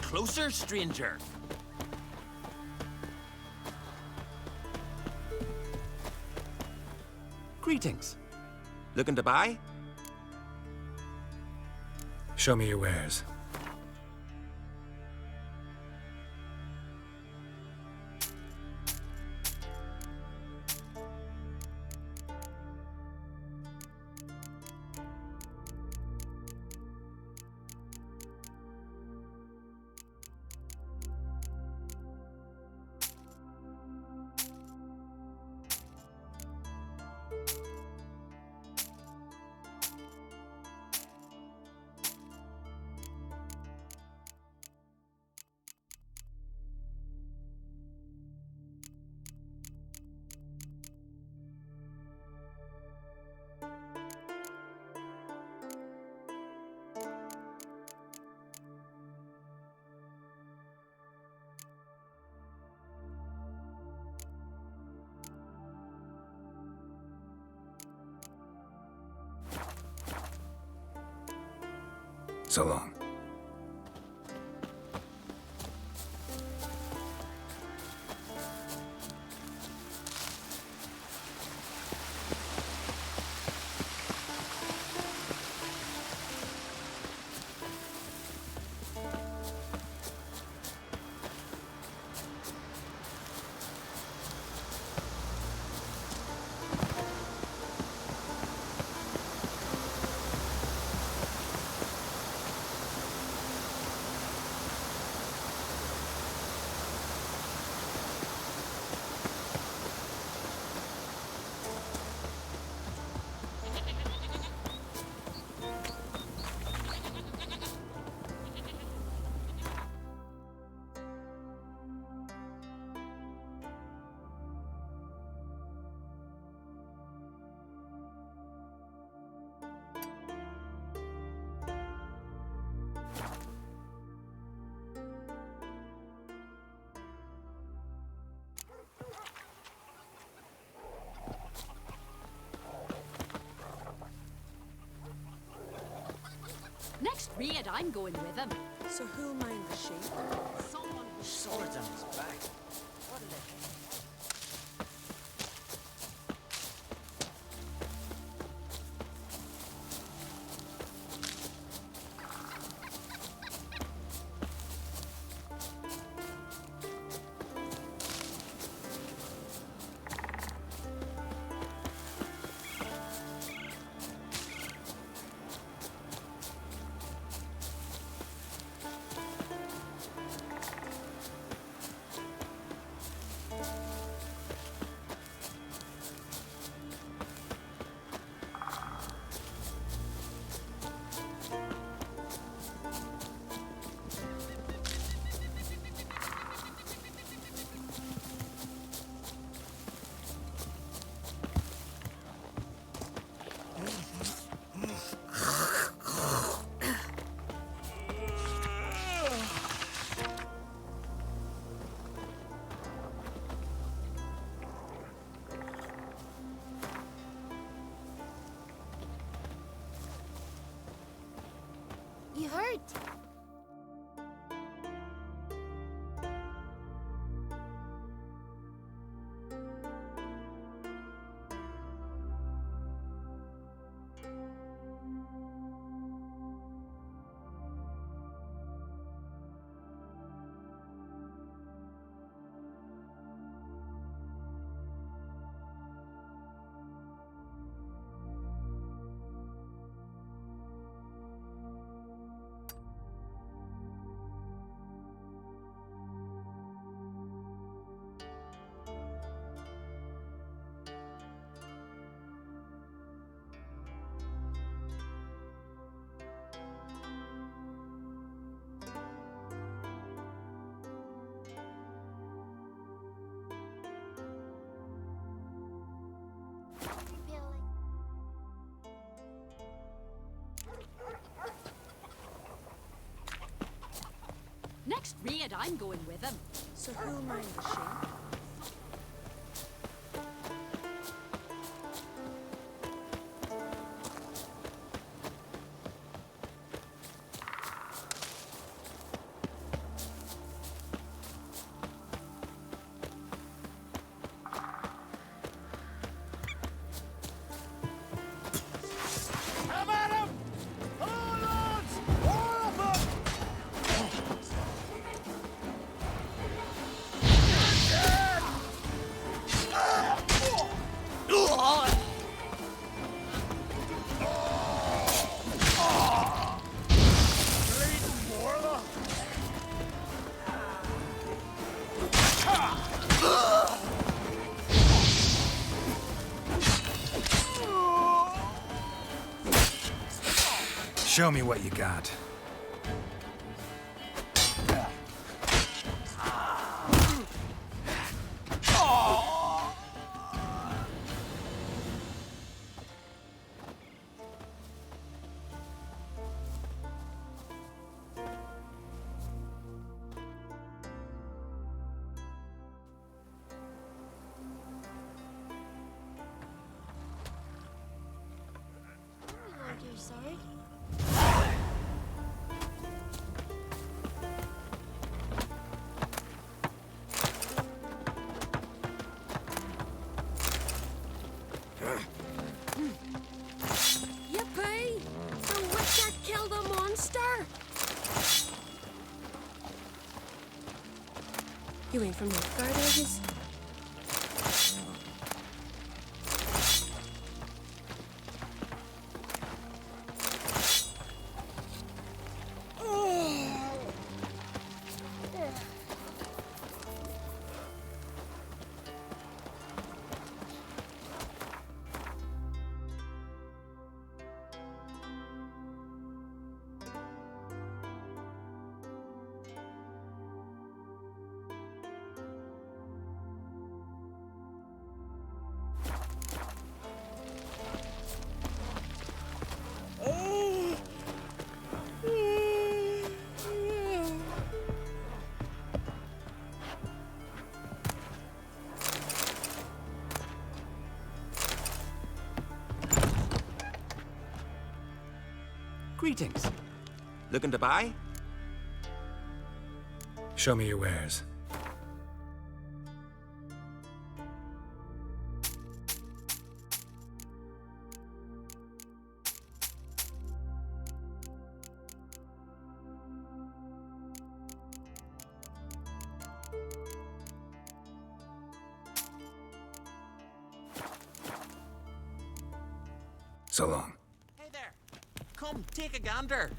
closer, stranger. Greetings. Looking to buy? Show me your wares. So long. Next raid, I'm going with him. So who'll mind the sheep? Someone with Swords on his back. What a little. You heard? Next raid, I'm going with him. So who'll mind the sheep? Show me what you got. Like you're sorry. Yippee! The witch that killed the monster! You ain't from Nilfgaard, Aegis? Greetings. Looking to buy? Show me your wares. So long. Hey there. Come, take a gander.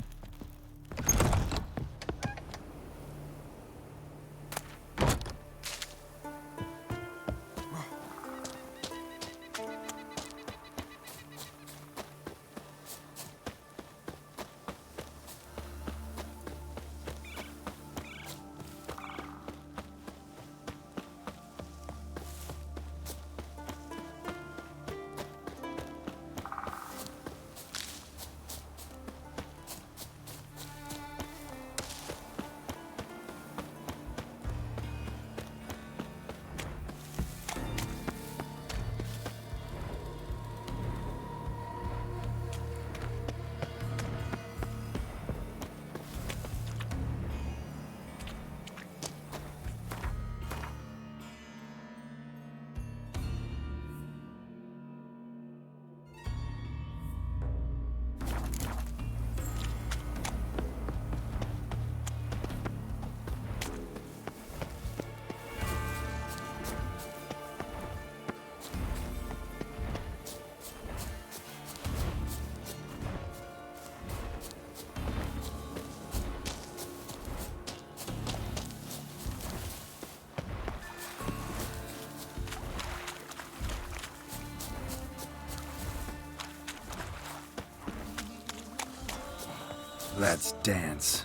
Let's dance.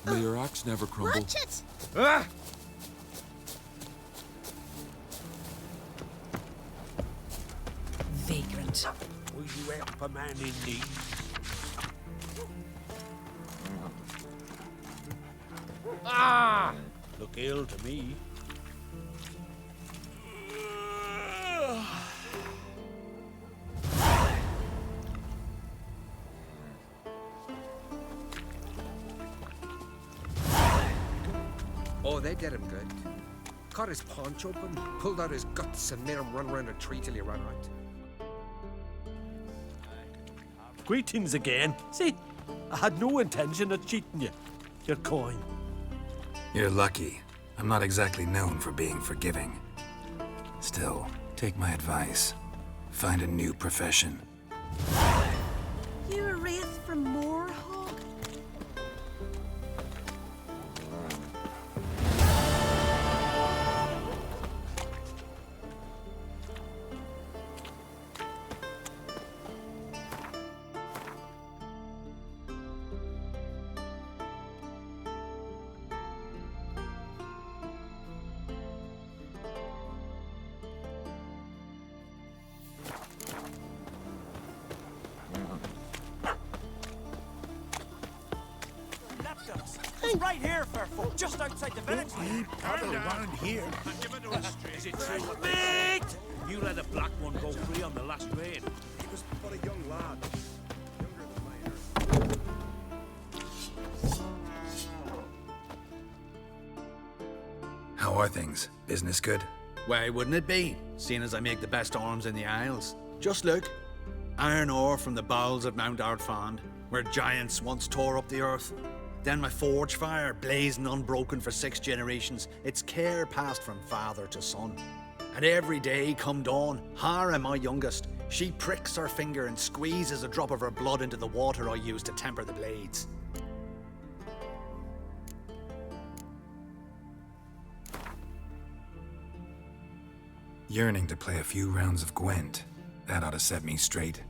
May your axe never crumble. Watch it! Ah! Vagrant. Will you help a man in need? Ah! Look ill to me. Oh, they did him good. Cut his paunch open, pulled out his guts, and made him run around a tree till he ran out. Greetings again. See, I had no intention of cheating you. Your coin. You're lucky. I'm not exactly known for being forgiving. Still, take my advice. Find a new profession. You a wraith from Moorhog? Right here, Fairfolk, just outside the village. We paddle around here. Is it true? Mate! You let the black one go free on the last raid. He was but a young lad. How are things? Business good? Why wouldn't it be, seeing as I make the best arms in the Isles? Just look. Iron ore from the bowels of Mount Ardfand, where giants once tore up the earth. Then my forge fire, blazing unbroken for 6 generations, its care passed from father to son. And every day come dawn, Hara, my youngest, she pricks her finger and squeezes a drop of her blood into the water I use to temper the blades. Yearning to play a few rounds of Gwent. That ought to set me straight.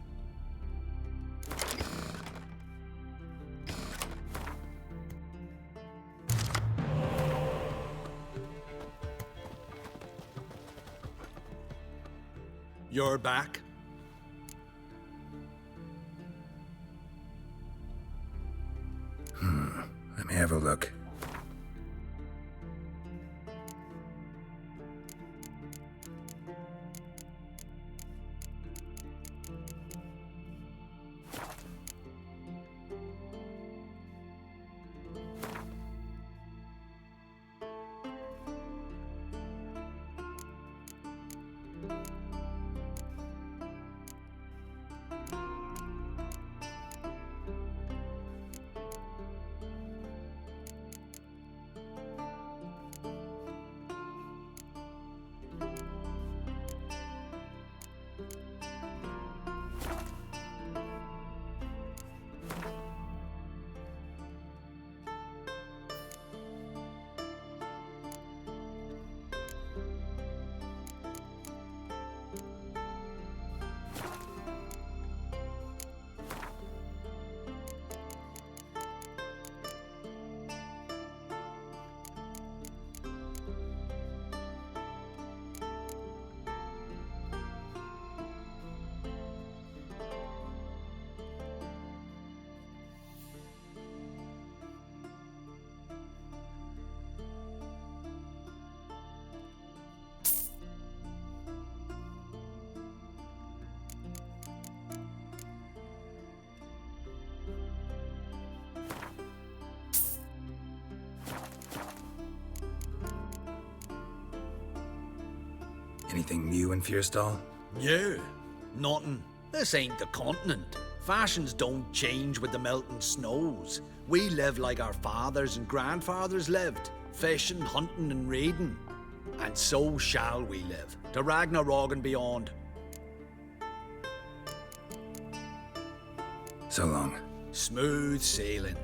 You're back? Let me have a look. Anything new in Fierstall? Yeah, nothing. This ain't the continent. Fashions don't change with the melting snows. We live like our fathers and grandfathers lived, fishing, hunting and raiding. And so shall we live, to Ragnarok and beyond. So long. Smooth sailing.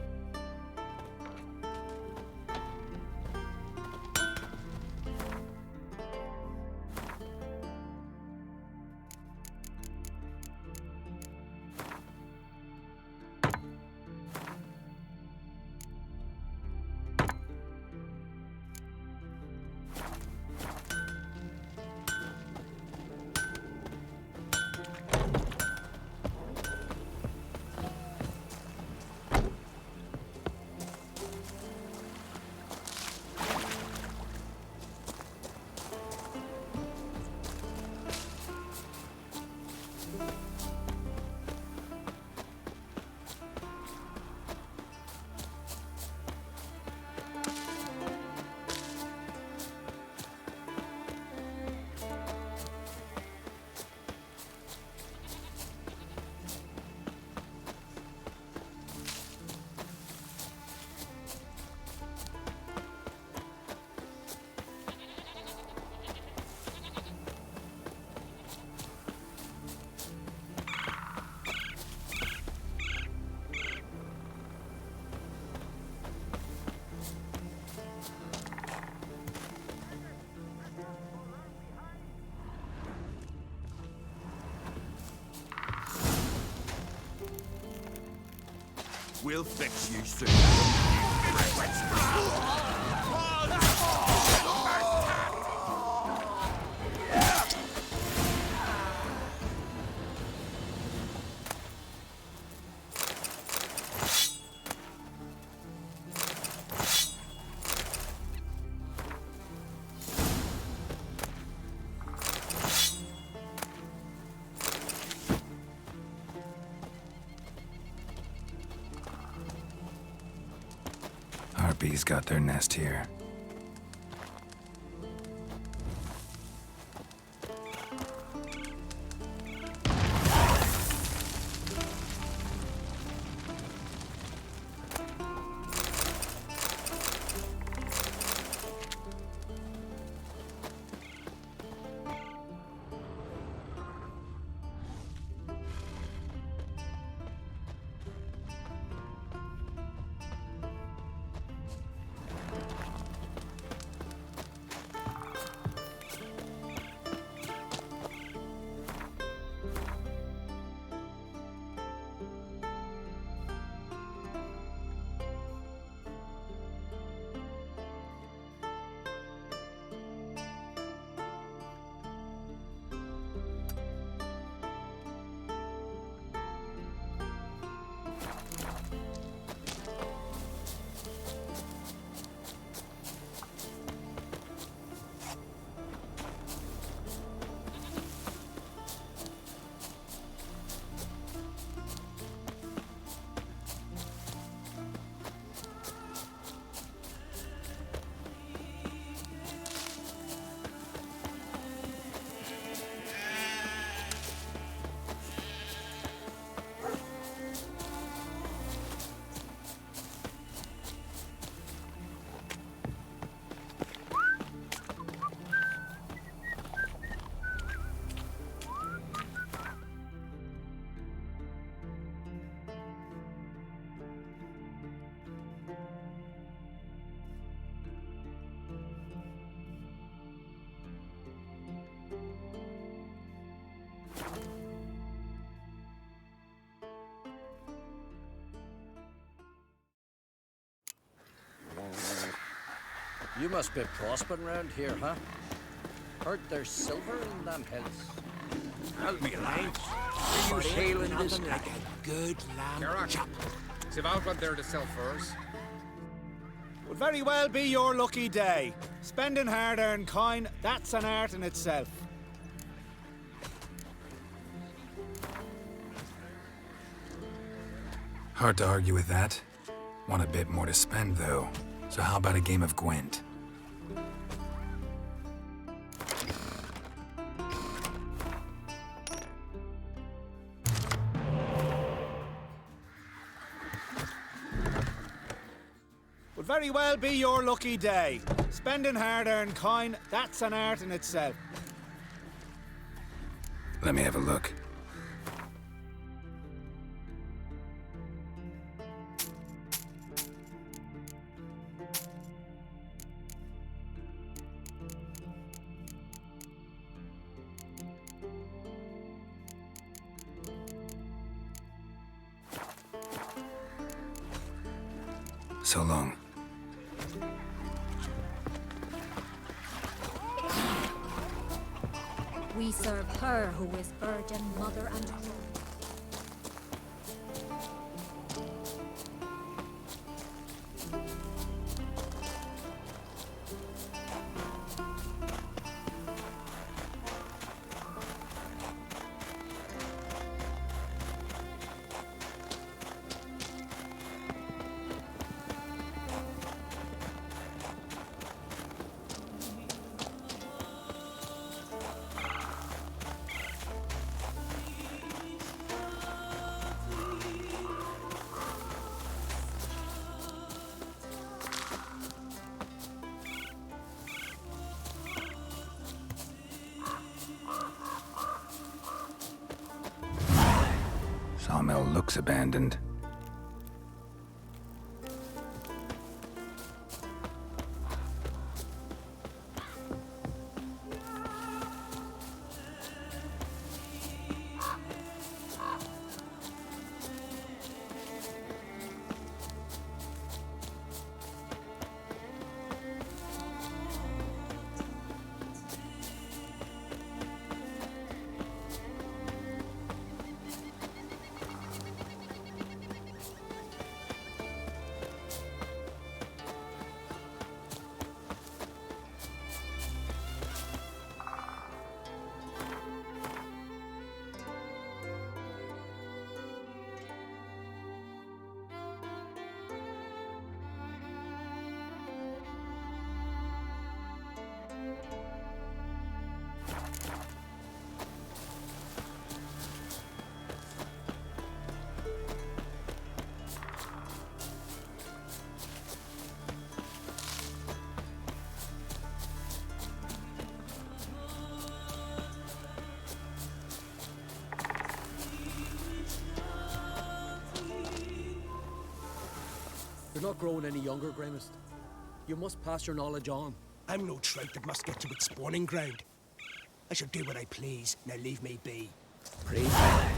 We'll fix you soon. Harpies got their nest here. You must be prospering round here, huh? Heard there's silver in them hills. Help me, lad. Are you sailing this like a good lamb chop. See if I've got there to sell furs. Would very well be your lucky day. Spending hard-earned coin, that's an art in itself. Hard to argue with that. Want a bit more to spend, though. So how about a game of Gwent? Would very well be your lucky day. Spending hard-earned coin, that's an art in itself. Let me have a look. So long. We serve her who is virgin, mother, and queen. Sawmill looks abandoned. You're not growing any younger, Gremist. You must pass your knowledge on. I'm no trout that must get to its spawning ground. I shall do what I please. Now leave me be. Pray fella.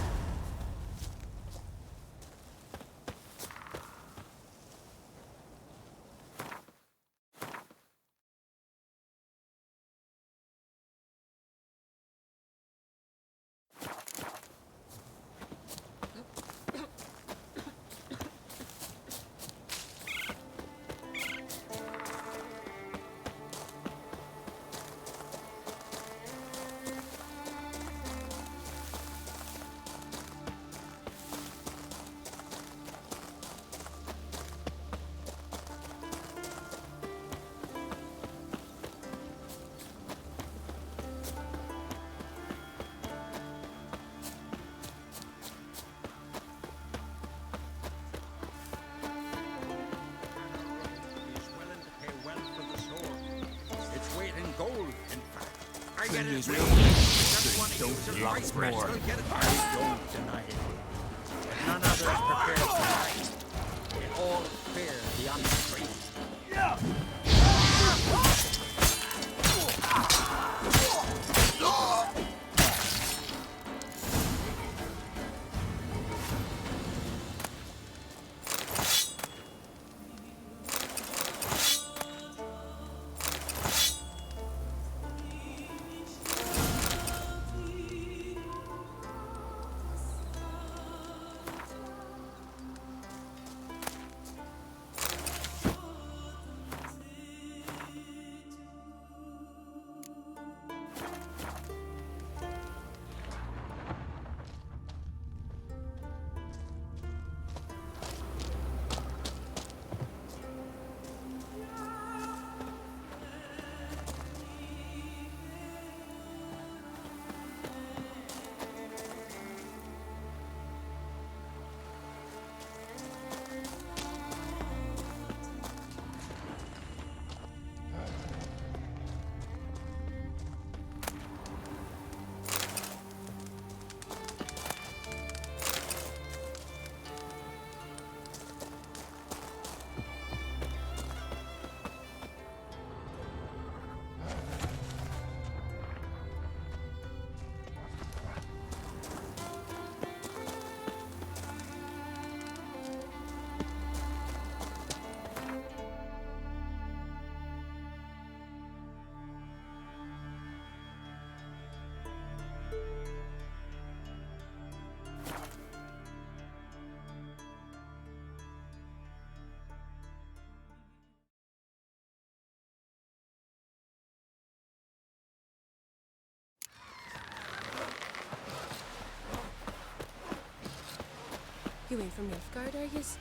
Gold, in fact. I get it. Don't lots more. I don't deny it. But none others prepared to fight. They all fear the untrained. You ain't from Nilfgaard, are yous?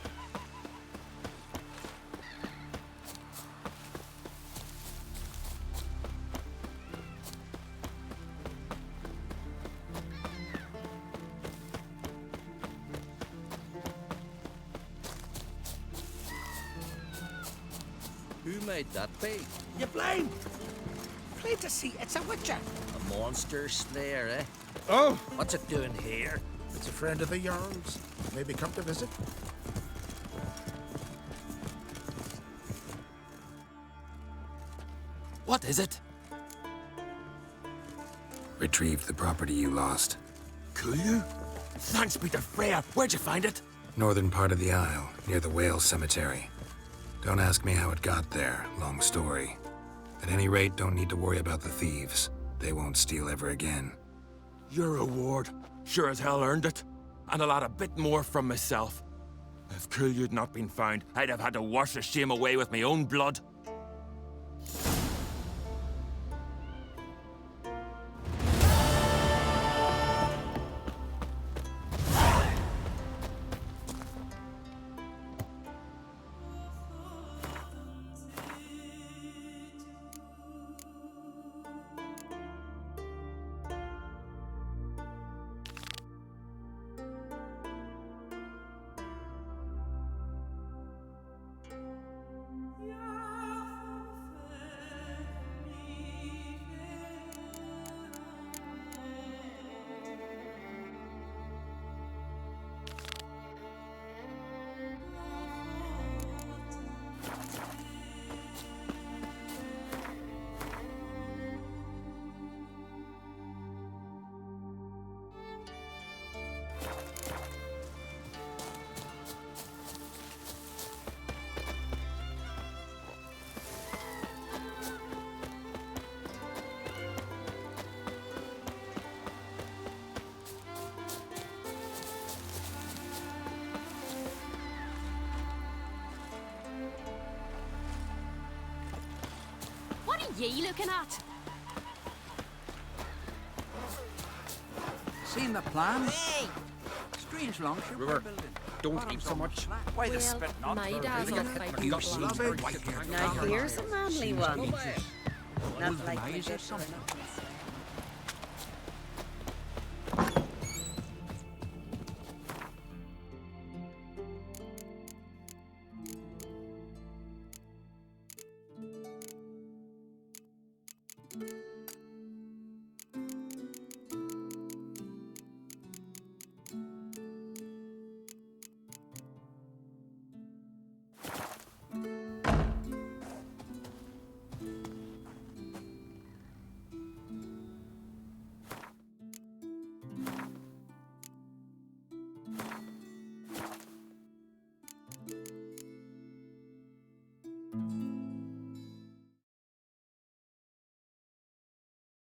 Who made that big? You blind! Play to see, it's a witcher. A monster slayer, eh? Oh! What's it doing here? It's a friend of the Jarl's. Maybe come to visit. What is it? Retrieve the property you lost. Could you? Thanks be to Freya. Where'd you find it? Northern part of the Isle, near the whale cemetery. Don't ask me how it got there, long story. At any rate, don't need to worry about the thieves. They won't steal ever again. Your reward sure as hell earned it. And I'll add a bit more from myself. If Kulyu'd not been found, I'd have had to wash the shame away with my own blood. ye looking at? Seen the plan? Strange longship we're building. Don't eat so much. Why the spit not? My dad's on fight You people. see, Now here's a manly one. Not like my Eyes or good something.